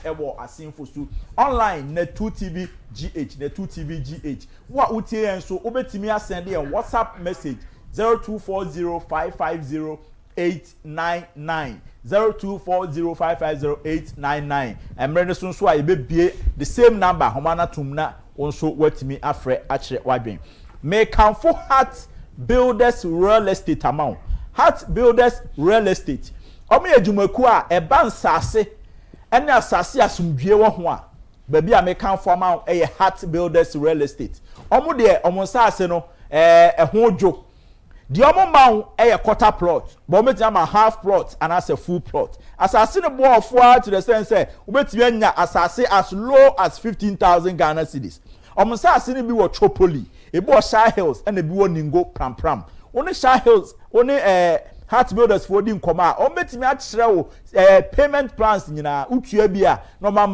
Ewo Asinfusu. Online net 2 TV GH net 2 TV GH. What UTA and so Obetimia send a WhatsApp message 0240550899 0240550899. And Renaissance so I be the same number Homana Tumna. Also, what me afre actually wabin. May come for Heart Builders Real Estate amount. Heart Builders Real Estate. Omi ejumekua e ban sase. Ene asase asumdue wo ho a. Baby a me come for amount e Heart Builders Real Estate. Omo de omo sase no ho dwo. The omo maun e quarter plot. But omo tia half plot and as a full plot. Asase no bo ofo to the sense say obetimi anya asase as low as 15,000 Ghana cedis. Asase ni bi wo Chopoli, e bo Shah Hills and e bi wo Ningo Pram. Oni Shah Hills, oni Heart Builders for di nkoma. Obetimi a kire wo payment plans nyina utua bia no ma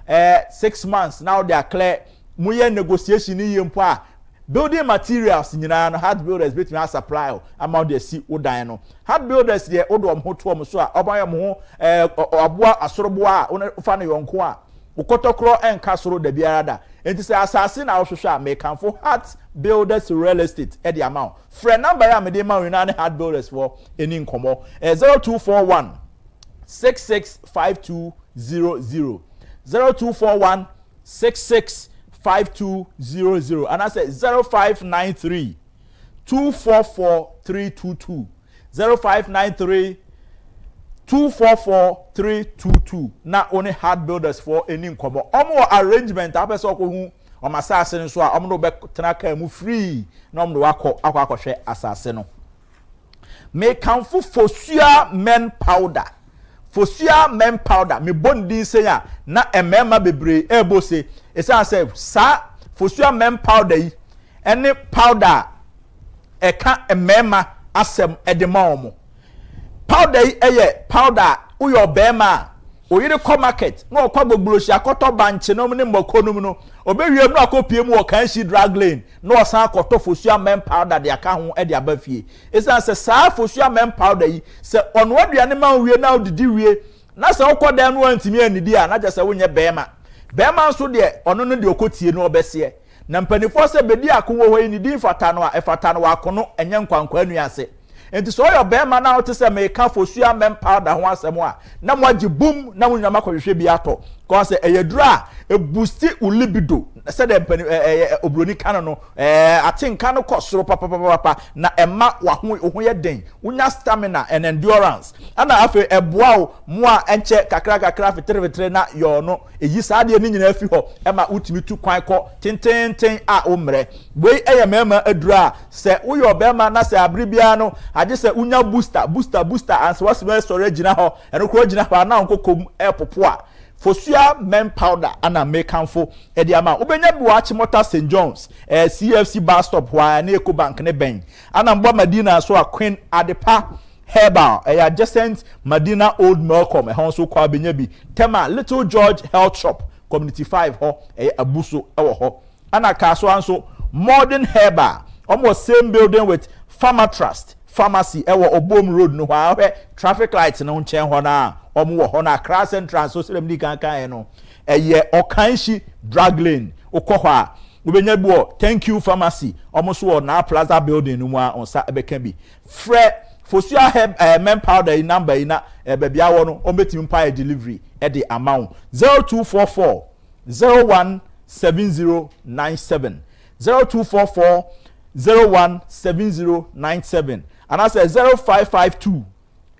6 months now they are clear. Muye negotiation ni yempo a building materials nyina no Heart Builders betimi a supply amount dey see odan no. Heart Builders dey odom ho to so a obayam ho aboa asorobo a fa no yonko a ukotokro enka soro da biara da enti say asase na wohwehwe a make for Heart Builders Real Estate e the amount friend number ya me dey ma we na Heart Builders for any nkomo 0241 665200 0241 665200 and I say 0593 244 322 0593 244-322 na only hard builders for any nkomo omo arrangement abeso ko hu o masase nso a omo no be tena ka mu free na omo akọ asase no me kanfo fosua men powder me bondi senya na emema bebre ebo se esa say sa fosua men powder yi ene powder eka emema asem edema omo powder yi eye powder uyo bema oyire ko market na okwa gbogboshi akoto banche no ne mokonum no obewiem no akopie mu Kencity drag lane na osan akoto fosua men powder de aka ho e de abafie esa se sa fosua men powder yi se ono aduane ma wie na odidi wie na se okoda no antimi anidi a na je se wonye bema nso de ono no de okotie no obese na mpanifo se bedi akowo ho ni din fata no a efata no akono enye nkwankwa anuase enti so your bema na ote se me ka fosua men powder ho asemo a na mo agi boom na mo nyama kwohwe bi ato ko se eyedura e boost ulibido se de mpani obroni kan no atinka no kosoro papa na emma wa ho ye den unya stamina and endurance ana afi eboa mo a enche kakra fitere na yo no eyi saade ni nyina afi ho ema utimi tu kwan ko tenten a omre we eye mema adura se wo your bema na se abribia no age se unya booster and was well storage na ho eno ko gina pa na nkokom epopo a fosua men powder ana mekanfo edi ama obenya bi wa Chimota St John's CFC bus stop wa na Eco Bank ne ben ana mbo Madina so a Queen Adepa Herbal adjacent Madina Old Melcom so kwa benya bi tema Little George Health Shop Community 5 ho abuso ewo ho ana ka so anso Modern Herbal almost same building with Farmer Trust Pharmacy ewo Obom Road no wa traffic lights no nchen ho na omo ho na Cross Entrance so selem di kan no Kencity drag lane ukọ a ubenya bi Thank You Pharmacy omo so na Plaza building no mu a onsa ebeka bi fre fosua men powder number ina bebia wo no ometimi pa delivery e de amount 0244 017097 0244 017097 and I say 0552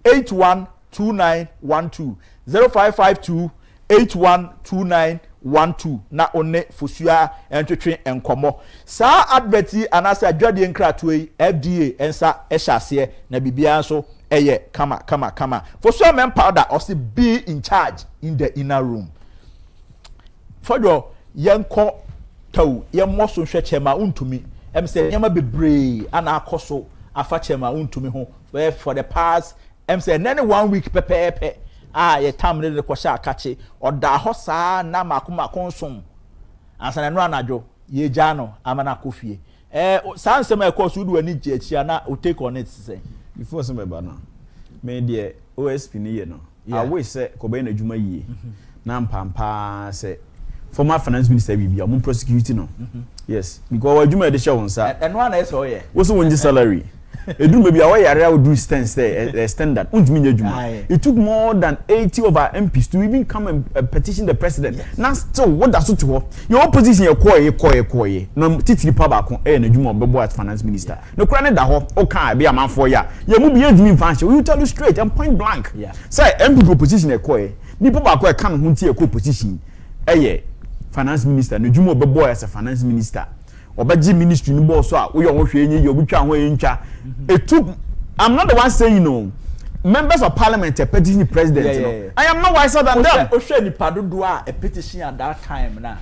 812912 0552 812912 na one fosua entwetwe enkomo sa adverti and I say adwade nkratoi FDA ensa ehase na bibia so eye kama fosua men powder also be in charge in the inner room for your yenko taw yemoso hwe chema untumi em say nyama bebre ana akoso afa chema untumi ho for the past em say nene 1 week pepepe ye tamre de kwasha akache oda ho saa na makoma nsom ansana no anadwo ye gya no amana kofie saa nsem ekoso du ani gye achia na o take on it say before some ba na me de OSP ni ye no awe say ko be na adwuma yie na mpampa say former finance minister bibia mo prosecutor no yes because adwuma de hye wonsa eno ana eso ye wo so wonji salary edum baby away area would do standard it took more than 80 of our MPs to even come and petition the president. Yes. Now still what does it to your opposition your koye no titiri pa ba kon na dwuma bebo as finance minister no kra ne da ho o kan be am for ya mu be edumi fanche we will tell you straight and point blank say MP opposition koye ni pa ba ko kan ho ntie opposition finance minister no dwuma bebo as a finance minister obaji ministry ni boss so a wo yo hwe enye ye obutwa ho entwa it took I'm not the one saying no members of parliament petition president no I am not wiser than them o hwe ni padodo a petition at that time na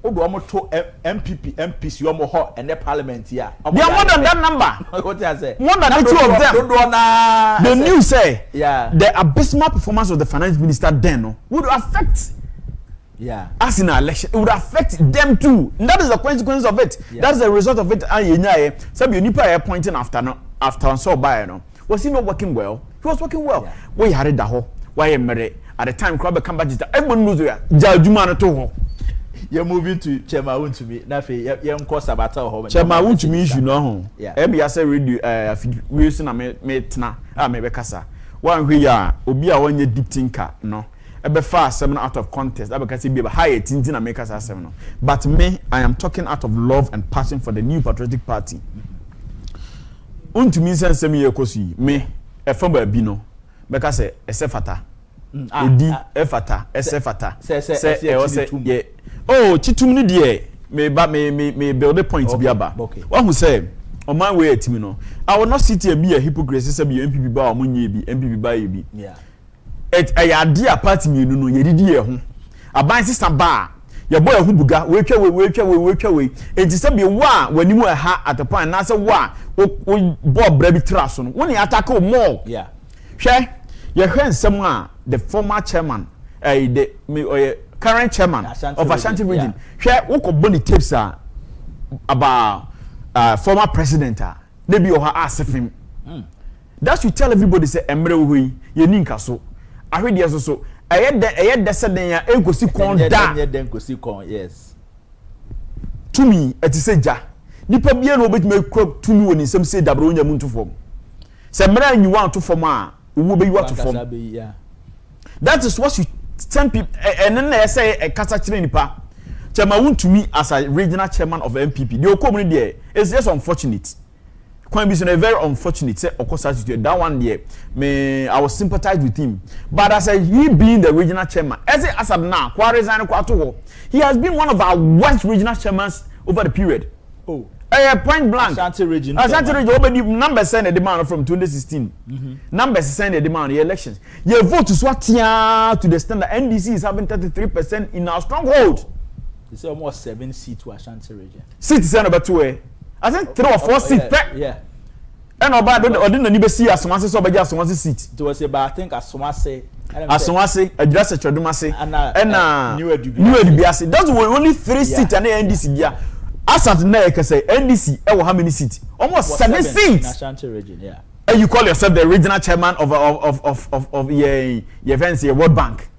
odo omo to MPs yo mo ho and the parliament here they are more than that number what I say more than the two of them the news say the abysmal performance of the finance minister then would affect as in an election, it would affect them too. And that is the consequence of it. That is the result of it. Some unipa pointing after so by was he not working well? He was working well. We had it why married at the time crowd come back. Everyone knows where Jajumana to you're moving to Chema won't to me. Nafi young course about home. Chema won't to me, you know. I say radio we using a metna maybe casa. One we are Obia one year deep thinker, no. Ebe fast 7 out of contest abekasi be high tintin and make us 7 but me I am talking out of love and passion for the new patriotic party untumi sense me yekosi me e fa ba bi no beka se esefata edi efata esefata se ye oh chitum ni de me build a point bi aba what who say on my way at me no I will not sit here be a hypocrite say be MPP ba o munye bi MPP ba ye bi yeah et ayade a party me no ye didi ye ho aban sister ba ye boy hu buga we twa we enti say be wa wani mu ha at the point na say wa bob bra bi traso no woni attack o more yeah hwe ye hwe nsem a the former chairman the current chairman of Ashanti region hwe wo ko boni tapes about former president maybe o ha asefim that should tell everybody say emre wo yi ye ni nka so ahwede so eyed seden ya enkosi kon da enkosi kon yes to me it is ja nipa bia no obetime crop to me woni nsem say dabro onya muntu fom se mra anyi wan to fom a wo be you to fom that is what you tell people and then say a kasa kire nipa chama wuntumi as a regional chairman of MPP the okomuni there is just unfortunate quite be so very unfortunate say okosa situation that one there me I was sympathize with him but as he being the regional chairman as now kwa resign kwa to he has been one of our worst regional chairmen over the period point blank Ashanti region obedi numbers send the demand from 2016 numbers send the demand the elections your vote to swatia to the standard NDC is having 33% in our stronghold. It's almost 7 seats to Ashanti region. Seats is number 2 I think 3 or 4 seats. Yeah. And about didn't any see Asomase so beja Asomase seat. It was about I think Asomase address a Chodumase and new Edubiase. That's only 3 seats and NDC there. As at now, can say NDC how many seats? Almost 7 seats. In Ashanti region, yeah. And you call yourself the regional chairman of your World Bank.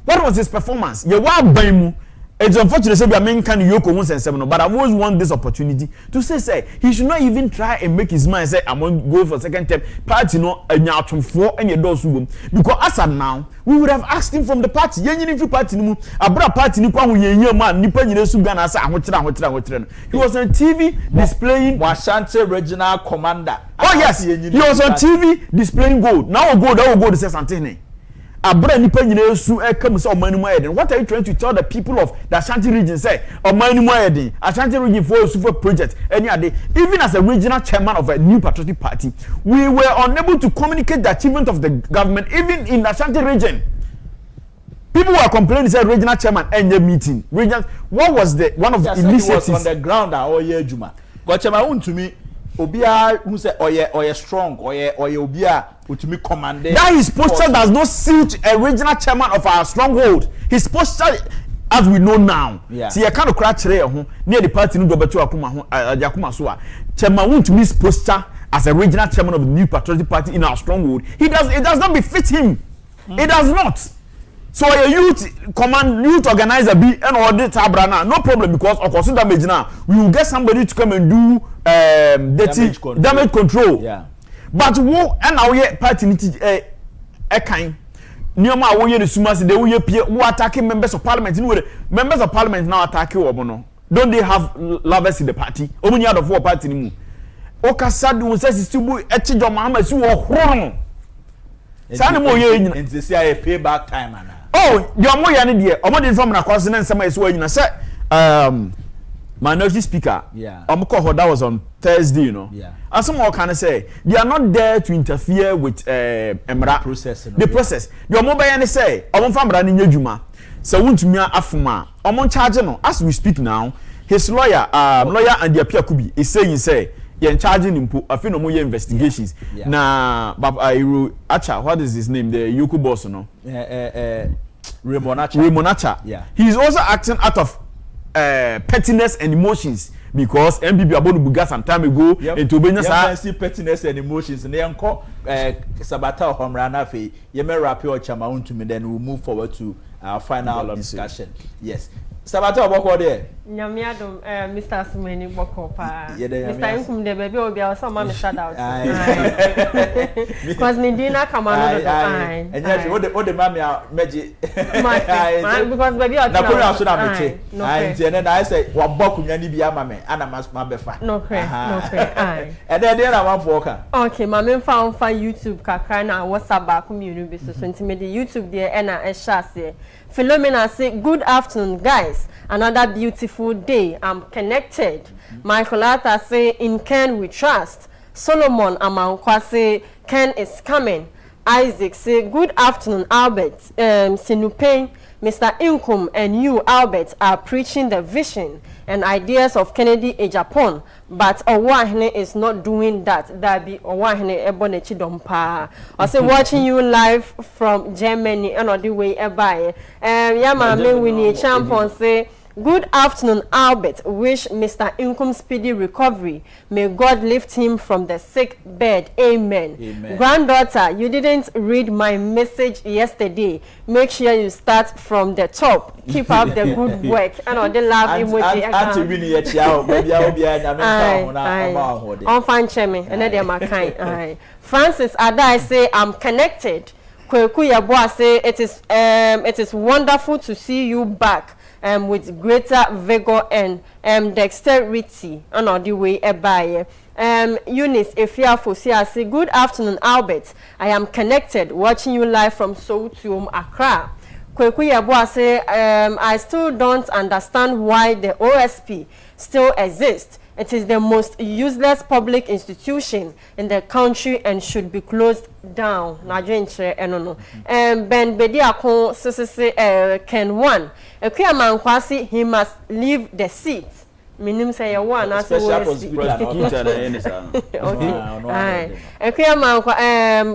What was his performance? Your World Bank. It's unfortunate say we are making kind of yoko once and 7, but I always want this opportunity to say he should not even try and make his mind say I'm going to go for second term. Party no nyatun for any doors because as of now we would have asked him from the party. Yenyi party no abra party ni kwa hu yenyi man nipa nyire su Ghana say ahokyere. He was on TV displaying Ashanti regional commander. Oh yes, he was on TV displaying gold. Now gold say something. Abra nipa nyina su ekam say omanimu ayeden. What are you trying to tell the people of the Ashanti region say omanimu ayeden? Ashanti region for project any ade. Even as a regional chairman of a new patriotic party, we were unable to communicate the achievement of the government even in the Ashanti region. People were complaining say regional chairman any meeting. Regional what was the one of the initiatives on the ground or year juma. Got chairman to me Obia who say oye strong oye Obia to me commanded. That his posture does not suit a regional chairman of our stronghold. His posture, as we know now, see a kind of crash near the party no Dobetu Agyapong so. Chairman want to miss posture as a regional chairman of the new patriotic party in our stronghold. It does not befit him. It does not. So a youth organizer be and audit Abrana, no problem because of course damage now. We will get somebody to come and do damage control. Yeah. But wo and our party kind Nioma wo ye the sumas they will appear who attacking members of parliament. Members of parliament now attacking Obono. Don't they have lovers in the party? Only out of 4 party ni. Okasadu who says it's too Echijo Mahama su wrong. Sanimo ye and they say a payback time ana. Oh, your more yani dear. Omo dey from na kwase na nsema yeso anyina say minority speaker. Yeah. That was on Thursday, you know. Yeah. And some more can say they are not there to interfere with emra process. The process. Your mobile yani say omo famra ni nyadwuma. So wuntumi afuma. Omo charge no as we speak now. His lawyer and the Agyapong is saying say you're charging him afi no more investigations. Yeah. Na Acha, what is his name? The Yoku boss no. Ramonacha. Yeah. He is also acting out of pettiness and emotions because MPP about to buga some time ago into Obenya sa see pettiness and emotions and then call Sabata Homrana fe ye me rap your chama to me then we'll move forward to our final discussion. Yes. Sabata oboko there. Nyamiadum Mr. Sumeni boko pa. Mr. Inkum de baby obi o so ma me shout out. Because Nidina come on do fine. And yes, what the mammy meji. Because baby o na ko so na mete. And I say wa boku nyani bia ma me ana ma befa. No cre. Aye. And then there na one for ka. Okay, ma me fa on YouTube kakra na WhatsApp ba ko mi bi so intimate YouTube there and na e sha say. Philomena say good afternoon guys. Another beautiful day. I'm connected. Michael Arthur say in Ken we trust. Solomon Amankwa say Ken is coming. Isaac say good afternoon Albert. Sinupain, Mr. Inkum and you Albert are preaching the vision and ideas of Kennedy Agyapong, but Owahene is not doing that. That be Owahene Ebonechi Dompa. I say watching you live from Germany and on the way by. Yama Winnie Champon say good afternoon, Albert. Wish Mr. Inkum speedy recovery. May God lift him from the sick bed. Amen. Granddaughter, you didn't read my message yesterday. Make sure you start from the top. Keep up the good work. And on the love emoji. On fan chemi. And then my kind. Francis Adai say I'm connected. Kweku Yabua say it is wonderful to see you back. With greater vigor and dexterity on the way by Eunice Efia Fosia say good afternoon Albert, I am connected watching you live from Seoul to Accra. Kweku Yabua say I still don't understand why the OSP still exists. It is the most useless public institution in the country and should be closed down. Ben Bediakon say Ken 1. Kwasi he must leave the seat. Minim say one as prosecutor.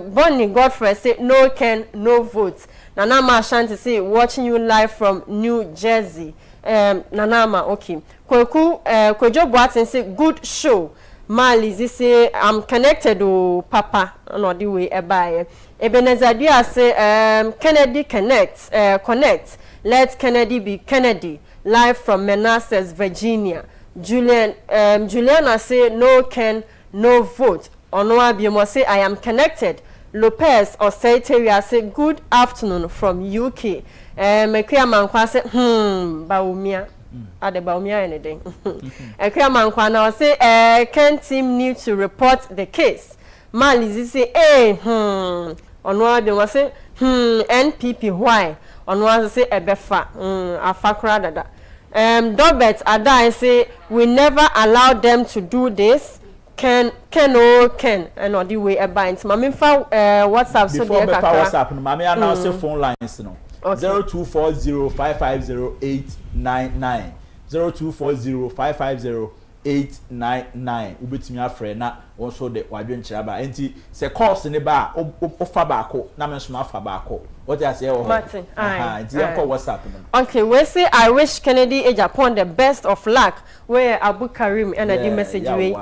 Bonnie Godfrey say no Ken, no vote. Nanama Ashanti say watching you live from New Jersey. Nanama okay. Kwejo Boatin say good show. Malizi say I'm connected to Papa on the way by. Ebenezer Dia say Kennedy connect. Let Kennedy be Kennedy. Live from Manassas, Virginia. Juliana say no Ken, no vote. Onoa Biomo say I am connected. Lopez or Saiteria say good afternoon from UK. Mekia Mankwa say Baumia. Ade Baumia anything. Mekia Mankwa now say Ken team need to report the case. Malizi say Onoa Biomo say NPP why? Onoa say Ebefa Afakra dada. Dobert Adai say we never allow them to do this. Ken and on the way about Mami fa WhatsApp so before the WhatsApp no mami announce phone lines no 0240550899 0240550899 ubetimi afre na also the wadwenkyira ba enti se course ne ba ofa ba ko na me so afa ba ko what you say Martin enti you call WhatsApp no okay we say I wish Kennedy Agyapong the best of luck where Abu Karim and the message we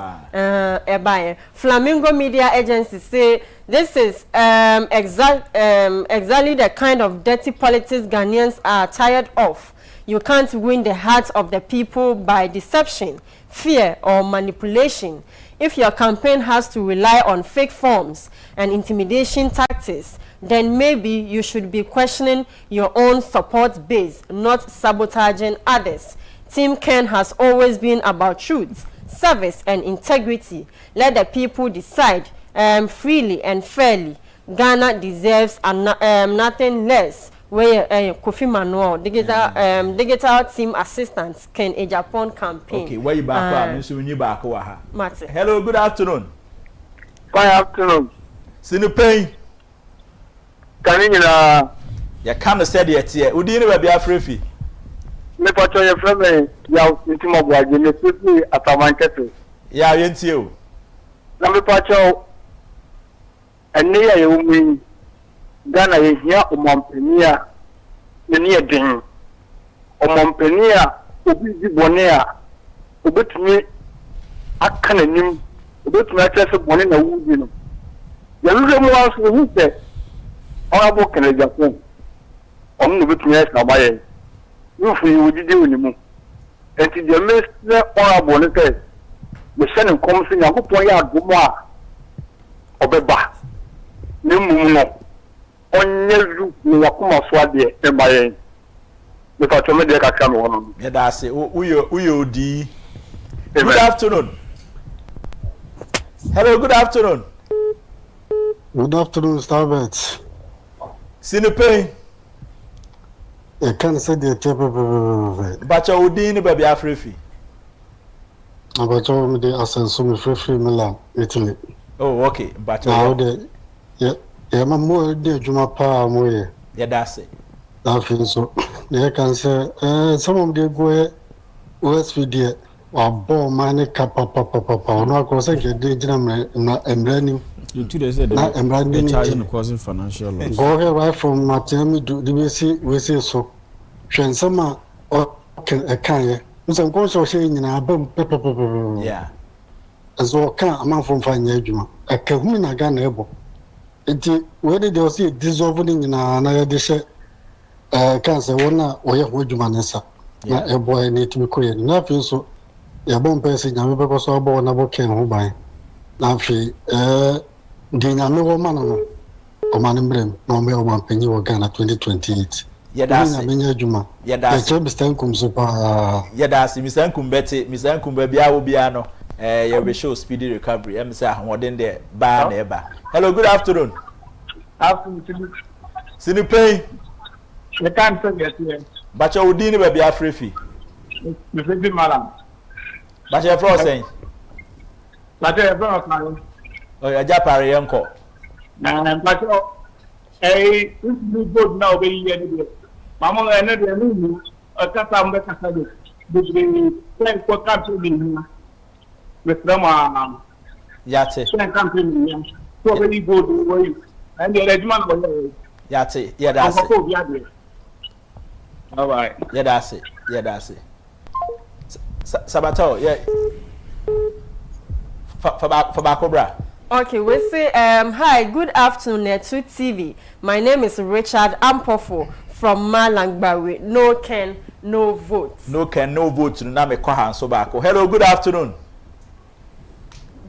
Flamingo Media Agency say this is exactly the kind of dirty politics Ghanaians are tired of. You can't win the hearts of the people by deception, fear, or manipulation. If your campaign has to rely on fake forms and intimidation tactics, then maybe you should be questioning your own support base, not sabotaging others. Team Ken has always been about truth, service, and integrity. Let the people decide freely and fairly. Ghana deserves nothing less. Where Kofi Manuel, digital team assistant, Ken Agyapong campaign. Okay, where you back? You back? Martin. Hello, good afternoon. Good afternoon. Sinupain. You can't say it here. Would you never be afraid? Me pacho ye frame ya intimo boaje me sisi atamanketo. Ya yentio. Na me pacho enne ya yumi Ghana ye hia omompenia ne eden. Omompenia obi di bone a obetumi aka nanim obetumi atese bone na wudi no. Ya lure mu aso hu se Honorable Kennedy Agyapong. Onu betumi esa baye. You feel you did you. And the minister honorable says, the Senate comes in a good point out Guma Obeba. No, on your Yakuma Swadi, and by the Patromedica come on. Yeah, that's it. Uyodi. Good afternoon. Hello, good afternoon. Good afternoon, Starbet. No Pein. I can't say the table. But you would in baby Afrifi. About all the ascensum free Milan, Italy. Oh, okay. But now, yeah, I'm more dear Juma Pa. Yeah, that's it. I feel so. They can say, some of the go West Video or Bo Mane Kappa Papa, no, because I get the embranding. You two days ago, they're charging causing financial loss. Go here right from Matemi to the we say so. Transama or a can, some console saying in a boom, yeah. As well, can't amount from fine judgment. A Kahuna gun able. It whether they'll see dissolving in another dish, cancer, one or your woodmanessa. A boy need to be queer. Nothing so. Your bone person, I'm because I bought a book and buy. Now, Dina no man or man blame no me one penny or Ghana 2028. Yeah, that's it. Juma. Yeah, that's it. Mr. Kum super. Yeah, that's it. Mr. Kumbeti, Mr. Kumbebia will be ano. You show speedy recovery. I'm saying, what in there? Bad neighbor. Hello, good afternoon. Afternoon. No Pein. The can't forget you. But you would in baby Afrifi. Mr. Malam. But you're frozen. But you're frozen. Oh, Agyapong uncle. But this is good now. Be Mamma and a Catam Becasado. Between Frank for country with Rama. Yate. Country. So very good way. And the regiment. Yate. Yeah, that's it. All right. Yeah, that's it. Yeah, that's it. Sabato, yeah. For Cobra. Okay, we say hi, good afternoon, Netu TV. My name is Richard Ampofo from Malangbawi. No can, no vote. No can, no vote. No me kwahan so back. Hello, good afternoon.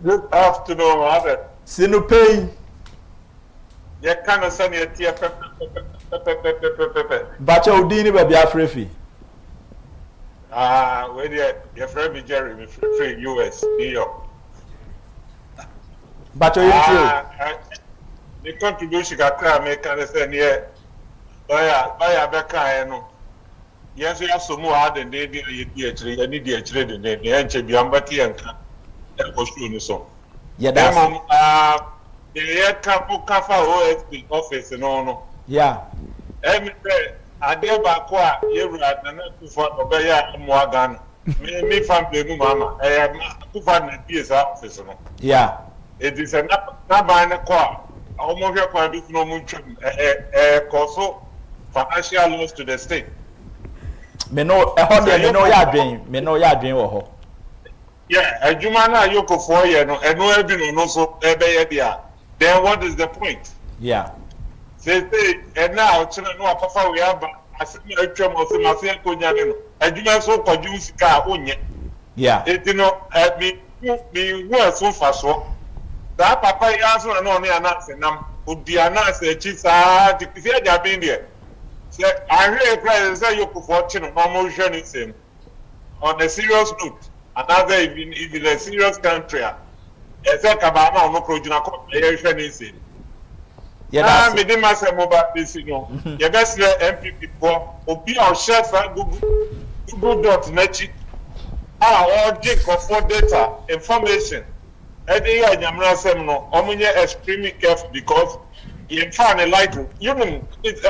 Good afternoon, Robert. No Pein. You can't send your tear. But you didn't baby Afrifi. Where your friend Jerry, me free US, New York. But you the contribution got to make understand here. Buy Becca, no. Yes, we have some more hard than they did. You need the trade, the answer beyond Batty and was doing so. Yeah, that's the air capo Cafa OSP office and all. Yeah. I dare back what you had not to for Obey Morgan. Me family, Mamma. I have not to find a PS office. Yeah. It is a not buying a car. Almost your point is no much also financial loss to the state. Me know a hundred, me know ya dream, me know ya dream or yeah, a Jumana Yoko for you, and no, everyone also then what is the point? Yeah. Say, and now, children know Papa, we have a similar term of the Marcia Kunyan, and you may so produce car on you. Yeah. It, you know, at me were so fast. That Papa answer and only announcing them would be announced a chief to fear their being there. I really pray that you could fortune of motion is him on a serious note. Another even a serious country. As a Kabama no project is him. Yeah, I didn't master mobile this, you know. Your best MPP for be our chef at Google.net. All dig for data information. Every year, I'm saying no. I'm extremely careful because in fact, like you know, it's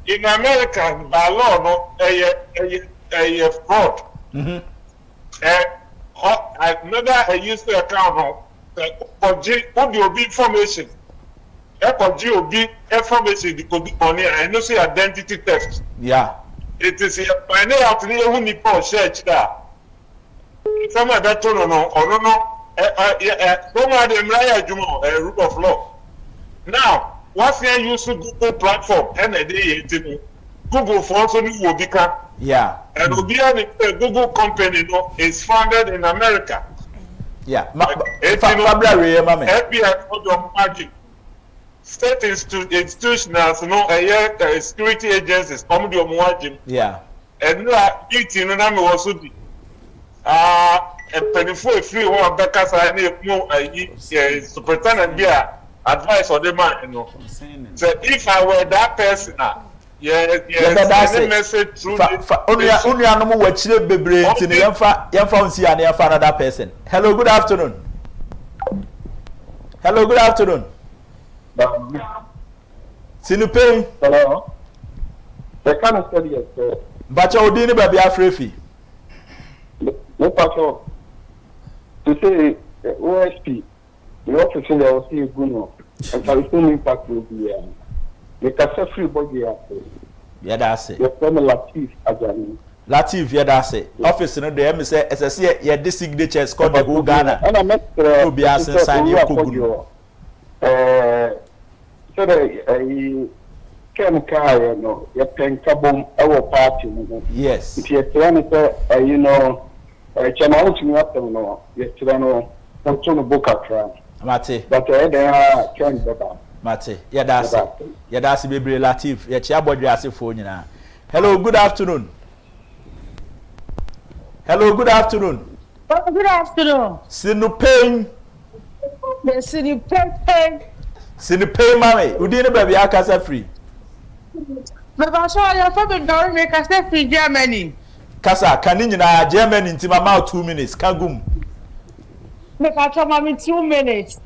in America by law, no, a fraud. Another used to account no, you be information. You be information the money and no say identity theft. Yeah. It is here by now out there who need to search that. Some of that no or no don't have the rule of law. Now, what's the use of Google platform and a day Google for also will become. Yeah. And Google company, is founded in America. Yeah. February, FBI for magic. State institutions, security agencies, yeah. And meeting and I'm also the and penny for free one because I need superintendent there advice on the man, So if I were that person, message through another person. Hello, good afternoon. Hello, good afternoon. Sinupe. Hello. The kind of study is but you didn't be afraid. No pastor. To say OSP, the office in there will see a good one. And for the same impact will be the cassette free body after. Yeah, that's it. Your family Latif Ajani. Latif, yeah, that's it. Office in the M say SSC, yeah, this signature is called the whole Ghana. And I met to be asked sign you. So the Ken Kaya, no, your pen kabum, our party. Yes. If you're trying to, you know, Channel to me up, no, you're trying to book a crime. Mate. But they are Ken Baba. Mate, yeah, that's it. Yeah, that's it, baby Latif. Yeah, Chiabody as a phone now. Hello, good afternoon. Hello, good afternoon. Oh, good afternoon. Sinupe. Yes, Sinupe. Sinupe, mommy. Who didn't baby Akasa free? But I saw your father don't make us free Germany. Kasa, can you na Germany in Timama 2 minutes? Kagum. Make I tell mommy 2 minutes.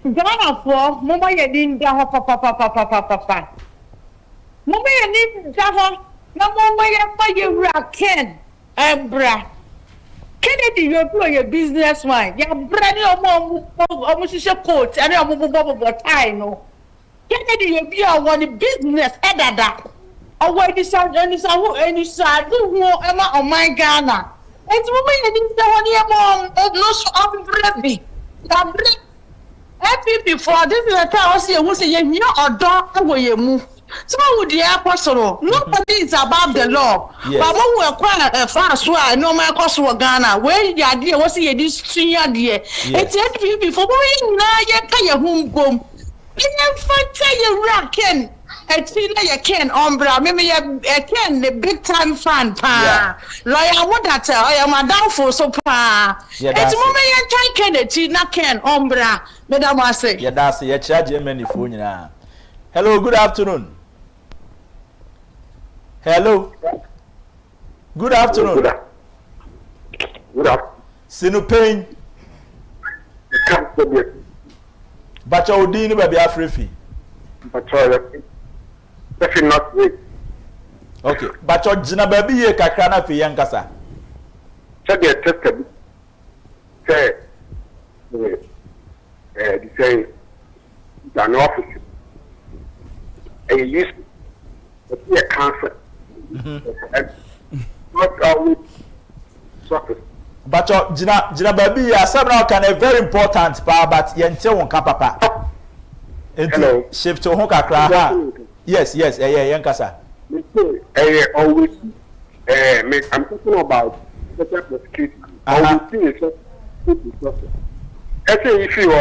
Ghana for Mama Yadin Daho Papa. Mama Yadin Daho, no Mama Yaken, and Bra. Kennedy, you're a businessman. You're brand new almost a coat, and I'm a bubble time. Kennedy, you'll be one business editor. Oh, wait, this sound and it's Emma on my Ghana. It's Mama Yadin Daho, mom, no, so I'm ready. Happy before this is a town say who say you or dog away you move. So would the apostle? Nobody is above the law. Yes. But when we acquire a fast one, no my cost for Ghana. Where the idea was here this 3 year. It's happy before we now you home gum. You tell you rockin'. It's feel like you can umbra. Maybe you can the big time fan pa. Lawyer what that I am a downfall so pa. It's moment you try Kennedy not can umbra. Madam I say. Yeah, that's it. You charge Germany phone now. Hello, good afternoon. Hello. Good afternoon. Good afternoon. Sinupe. But you didn't baby afraid. But definitely not wait. Okay, but your Jina baby ye kakrana fi yankasa. So they tested. Say, they say an office. A use a cancer. Not always surface. But your Jina baby ye somehow can a very important part, but yente won papa. Hello. Shift to hon kakra. Yes, yankasa. Always, I'm talking about security. If you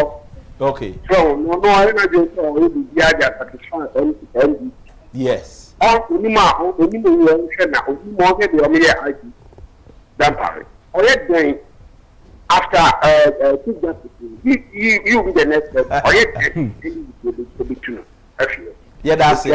okay. So, no, I don't know. Yes. After you be the next yeah, that's it.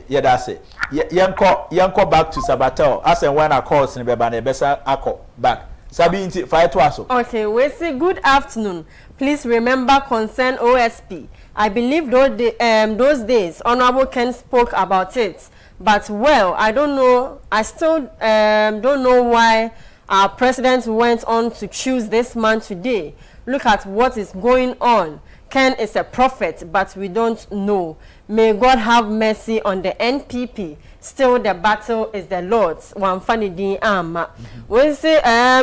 Yeah, that's it. Yanko back to Sabatel. As and when I call Sinebeba Nebesa, I call back. Sabinti, fight to us. Okay, we say good afternoon. Please remember concern OSP. I believe those days, Honorable Ken spoke about it. But well, I don't know. I still don't know why our president went on to choose this man today. Look at what is going on. Ken is a prophet, but we don't know. May God have mercy on the NPP. Still, the battle is the Lord's. We say,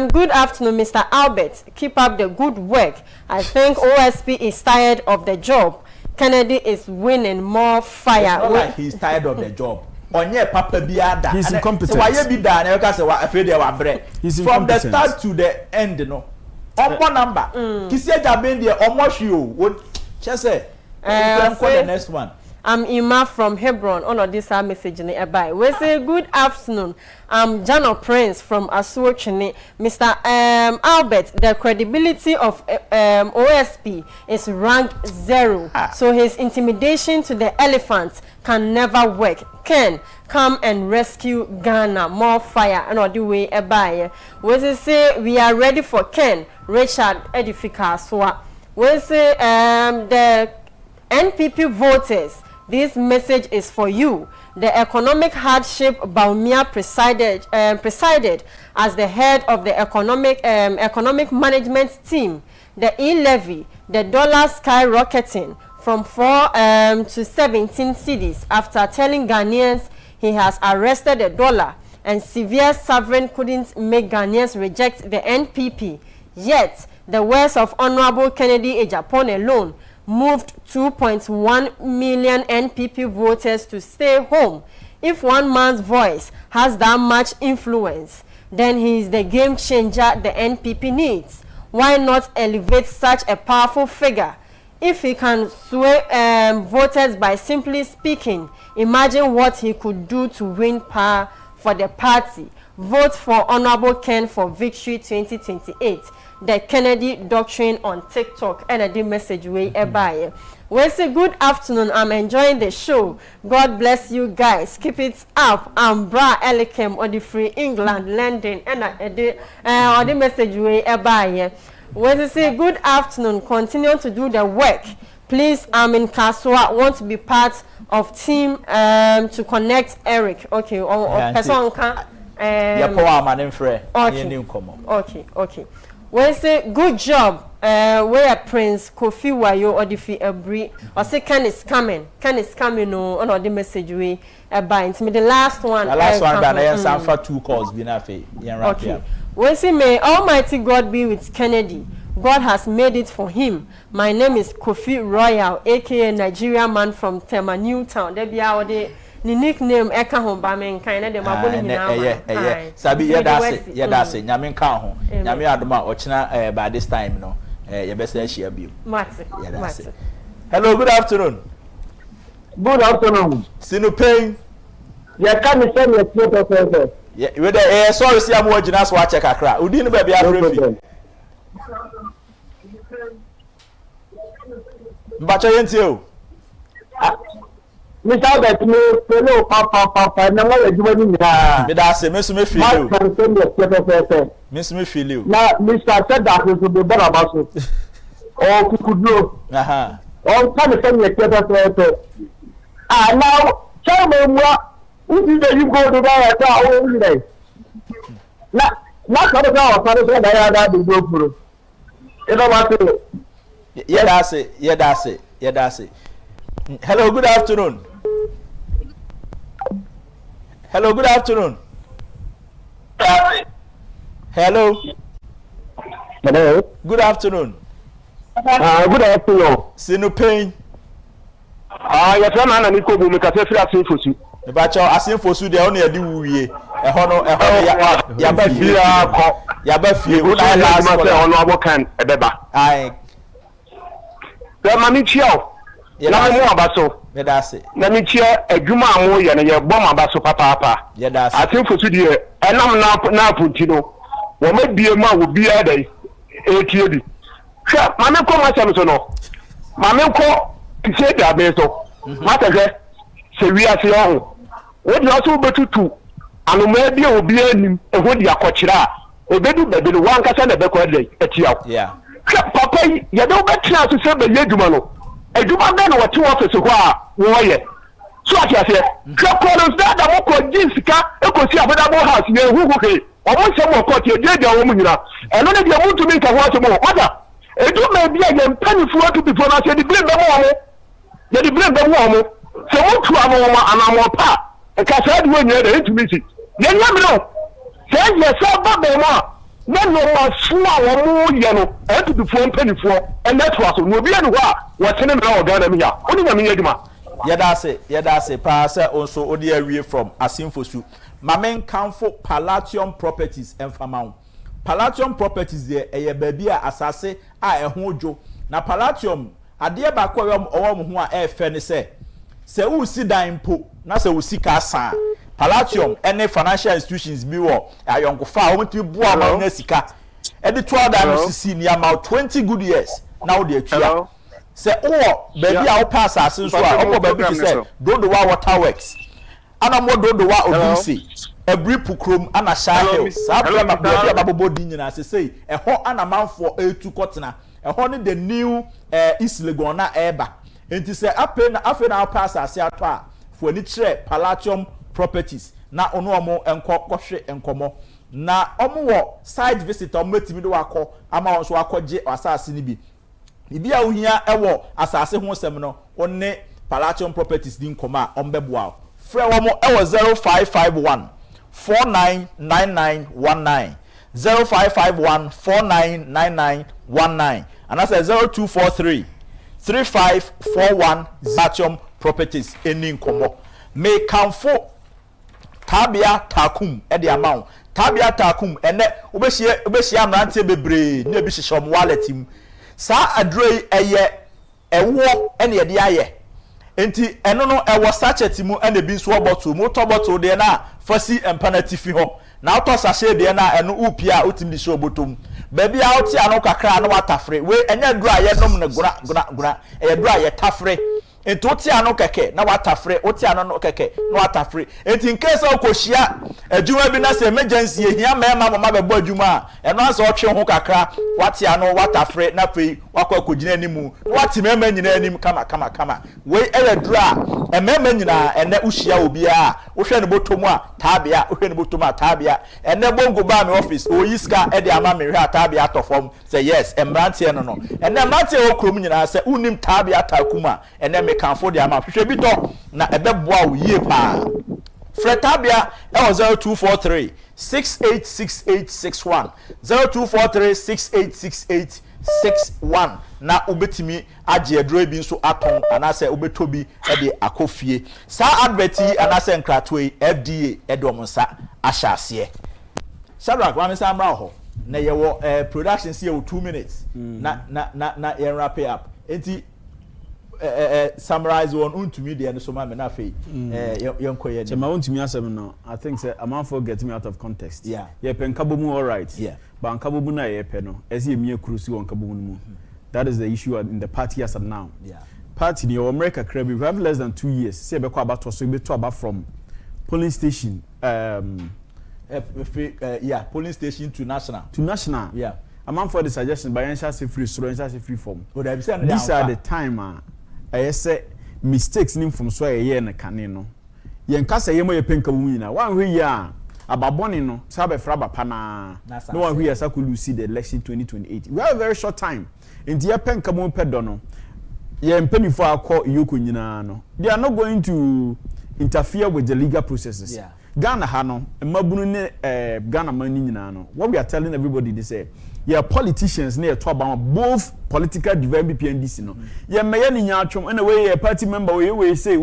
good afternoon, Mr. Albert. Keep up the good work. I think OSP is tired of the job. Kennedy is winning. More fire. It's not like he's tired of the job. Onye papa biada. He's incompetent. So why you be da na you can say wa afraid they were bread. From the start to the end, no. Omo number. Kisi Agyapong omo hwe o. Say the next one. I'm Ima from Hebron. On this message in the we say good afternoon. I'm Jano Prince from Asuochini. Mr. Albert, the credibility of OSP is ranked 0. So his intimidation to the elephants can never work. Ken, come and rescue Ghana. More fire. And all the way we say we are ready for Ken. Richard Edifika Swa. We say the NPP voters, this message is for you. The economic hardship Baumia presided as the head of the economic management team. The e-levy, the dollar skyrocketing from 4 to 17 cedis after telling Ghanaians he has arrested the dollar, and severe sovereign couldn't make Ghanaians reject the NPP. Yet, the words of Honorable Kennedy Agyapong alone moved 2.1 million NPP voters to stay home. If one man's voice has that much influence, then he is the game changer the NPP needs. Why not elevate such a powerful figure? If he can sway voters by simply speaking, imagine what he could do to win power for the party. Vote for Honorable Ken for victory 2028. The Kennedy doctrine on TikTok and the message way by. We say good afternoon. I'm enjoying the show. God bless you guys. Keep it up. I'm Bra Elikem or the Free England, London, and the message way by. We say good afternoon. Continue to do the work. Please, I'm in Kasua. Want to be part of team to connect Eric. Okay, or person can. Okay. We say good job. Where Prince Kofi Wayo or the fee abri or say Ken is coming. No, on the message we by me the last one. The last one, but I have for 2 calls. Okay. We say may Almighty God be with Kennedy. God has made it for him. My name is Kofi Royal, aka Nigeria man from Tema Newtown. There be our the nickname Eka Hombamen kind of the Maboni now. Sabi yedase nyame ka ho. Nyame adoma ochina by this time no. Your best share be. Mate. Hello, good afternoon. Good afternoon. No Pein. Yeah, can you send me a photo? Yeah, we there sorry see am wajina so check akra. Udi no ba bia frefi. Mbacho yenti o. Mr. Albert, me fellow papa na mo ejuma ni na. Me da se me so me feel you. Ma can send me a photo. Me so me feel you. Na Mr. said that we should be better about it. Oh, kukudo. Oh, can you send me a photo? Now, tell me what you go to that na kind of our father said that the go through. You know what? Yeah, that's it. Hello, good afternoon. Hello. Good afternoon. Good afternoon. No Pein. Your friend and Nico will make a free for you. But your asking for you, they only do we a honor, honorable can a beba. The money chill. Na mo abaso. That's it. Na me chia adwuma mo ye na ye bom abaso papa. Yeah, that's it. Atin fosu die enam na puntino. Wo ma bie ma wo bia dai. Etie bi. Hwa mame ko ma cham so no. Mame ko tise da be so. Mata je se wi ase ho. Wo di aso betutu. Anoma bia obi anim eho di akokira. Obedu bebedu wan kasa na be ko dai etia. Yeah. Papa ye do betra so se be yeduma no. Eduma be no wati office ho a wo ye so ati ase krakoro da mo ko jinsika ekosi abodabo house ye hu he o mo se mo ko ti eje wo mu nyina eno ne de mo tumi ka ho ase mo oda eduma bi ye mpanifu atu before na se di blame be mo ye di blame be mo se mo tu amo ma anamo pa e ka se di wo nyina de tumi si ye nya mi no se ye se ba be mo na no masua wo mo ye no e to before mpanifo and that was no bi anu ho a wo tene me na Ghana me ya oni na me adwuma yeda se pa se onso odi awie from asimfosu mamen kanfo Palladium Properties enfamao Palladium Properties there eye baabi a asase a eho dwo na Palladium ade ba kwa owo mo ho a efe ne se wo si dan po na se wo sika san Palladium any financial institutions bi wo ayonkofa wo mti bu ama na sika e de to ada no sisi ni about 20 good years now dey atua se o baby a wo pass asase so a o baby say dodo wa water works ana mo dodo wa odunsi every pukrom ana shahel sabra baby ababobo di nyina se sei e ho ana manfo etu kotena e ho ne the new East Legon na eba enti se ape na pass asase ato a fo ni kire Palladium Properties na ono omo enkohwe enkomo na omo wo site visitor omo metimi do akọ ama won so akọje asase ni bi ibi a ohia ewo asase ho sem no onne Palladium Properties din koma ombeboa frɛ wo ewo 0551 499919 0551 499919 and that's 0243 3541 Palladium Properties eni komo me kanfo Tabia Takum edi amount Tabia Takum ene obehie amrante bebre na bi hyehyom wallet mu sa adrei eye ewo ene ede aye enti eno no ewo sachet mu ene bi nso bottle mu to bottle de na fasi empanati fi ho na auto sachet de na eno upia otimi show botom baby a oti ano kakra na watafre we enya duru aye nom ne gura eye duru aye tafre enti oti ano keke na watafre oti ano no keke na watafre enti in case okohia adwuma bi na se emergency ehia mema mama bebo adwuma eno anso otwe ho kakra wati ano watafre na fei wakwa kogina animu wati mema nyina anim kama we ewe dura mema nyina ene uhia obi a wohwe ne botomu a tabia wohwe ne botomu a tabia ene bongo ba me office oyiska e de ama me hwe tabia atofom say yes emrantie no ene emrantie okrom nyina se unim tabia takuma ene kanfo de ama hwehwe bi to na ebeboa wo yie pa fretabia e 0243 686861 0243 686861 na obetimi age adro bi nso aton anase obetobi e de akofie sa adverti anase nkratoi FDA edomsa ahyase Shadrack wa me samra ho na ye wo production see 2 minutes na ye wrap it up enti summarize one untumi de no so ma me na fei yenkoye ni ma untumi asem no I think say a man for get me out of context yeah ye pen kabomu all right yeah but kabomu na ye pe no ese ye mie kurusi won kabomu mu that is the issue in the party as of now yeah party in America crab we have less than 2 years say be ko about so be to about from polling station polling station to national yeah a man for the suggestion by ensure say free form these are the time I say mistakes nim from so ye na kane no yen kasa ye mo ye penka wu nyina wan hwe ya ababoni no sabe fra bapa na no wan hwe ya sakulu see the election 2028 we have a very short time nti ye penka mo pedo no ye mpanifo akọ yoko nyina no they are not going to interfere with the legal processes yeah Ghana ha no mabunu ne Ghana mani nyina no what we are telling everybody they say yeah politicians near to about both political divide PNDC no yeah meye ni nya atwom na we party member we say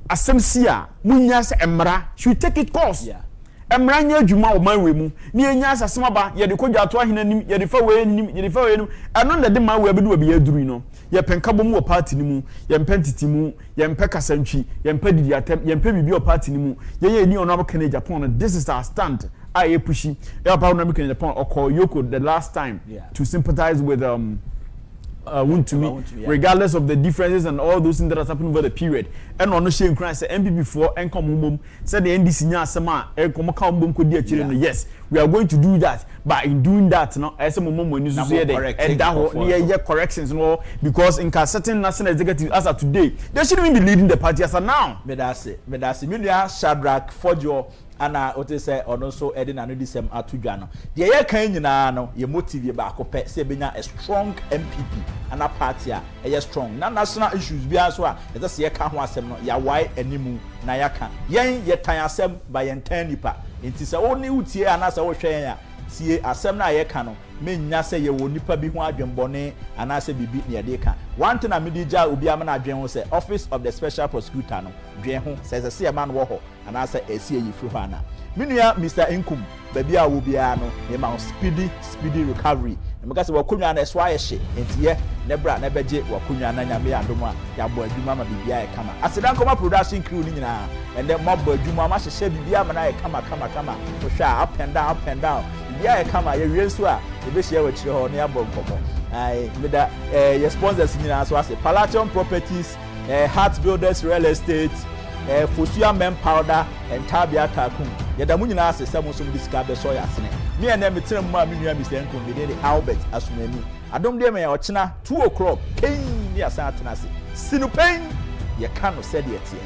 asemsia munya se emra should take it course yeah emra nya adwuma o man we mu ni enya asasema ba ye de kodwa ato ahena nim ye de fa we nim ye de fa we nim eno na de man we abedu abi aduru no ye penkabo mu o party ni mu ye mpentiti mu ye mpekasantwi ye mpedidi atem ye mpebibi o party ni mu ye ni ono abaka na Agyapong no this is our stand I pushy economic in Japan or call Yoko the last time to sympathize with regardless of the differences and all those things that has happened over the period and on no shame cry say MPP4 and come home said the NDC nya sama e come come home kodi akire yes we are going to do that but in doing that no I say mom when you say the corrections no because in certain national executive as of today they shouldn't even be leading the party as of now me da say Media Shadrack Fojo ana ote say ono so edi na no disem atudwa no de ye kan nyina no ye motive ba akopɛ se benya a strong MPP ana party a ye strong na national issues bia so a ye se ye ka ho asɛm no ya wai animu na ya ka yen ye tan asɛm ba yen tan nipa enti se oni utie ana se wo hwɛ yen a tie asɛm na yɛka no menya sɛ yɛwɔ nipa bi ho adwembɔne anaasɛ bibi ne yɛde ka one thing na mede gya obi ama na adwen ho sɛ office of the special prosecutor no dwen ho sɛ sɛ ɛma no wɔ hɔ anaasɛ ɛsi ayi firi hɔ ana menua Mr. Inkum baabi a wo biara no yɛma speedy recovery na meka sɛ wakonnwa no ɛso ayɛ hye enti yɛ ne bra na bɛgye wakonnwa no nyame yɛ adom a yɛabɔ adwuma ma biribia yɛ kama aseda nkɔma production crew no nyinaa ɛndɛ mabɔ adwuma mahyehyɛ biribia ma no ayɛ kama wohwɛ a up and down biribia yɛ kama yɛwie nso a yɛbɛhyia wɔ akyirɛ hɔ na yɛabɔ nkɔmmɔ meda yɛ sponsors nyinaa so ase Palladium Properties Heart Builders Real Estate Fosua Men Powder and Tabia Takun. Yada mu nyina ase sɛ mo so mo disika bɛ so yɛ asene. Me and me tena mu a me nua Mr. Nkum me de Albert Asumani. Adom de me ya ɔkyena 2 o'clock. Ken ni asa atena ase. Sinu Pein ye ka no sɛ de tie.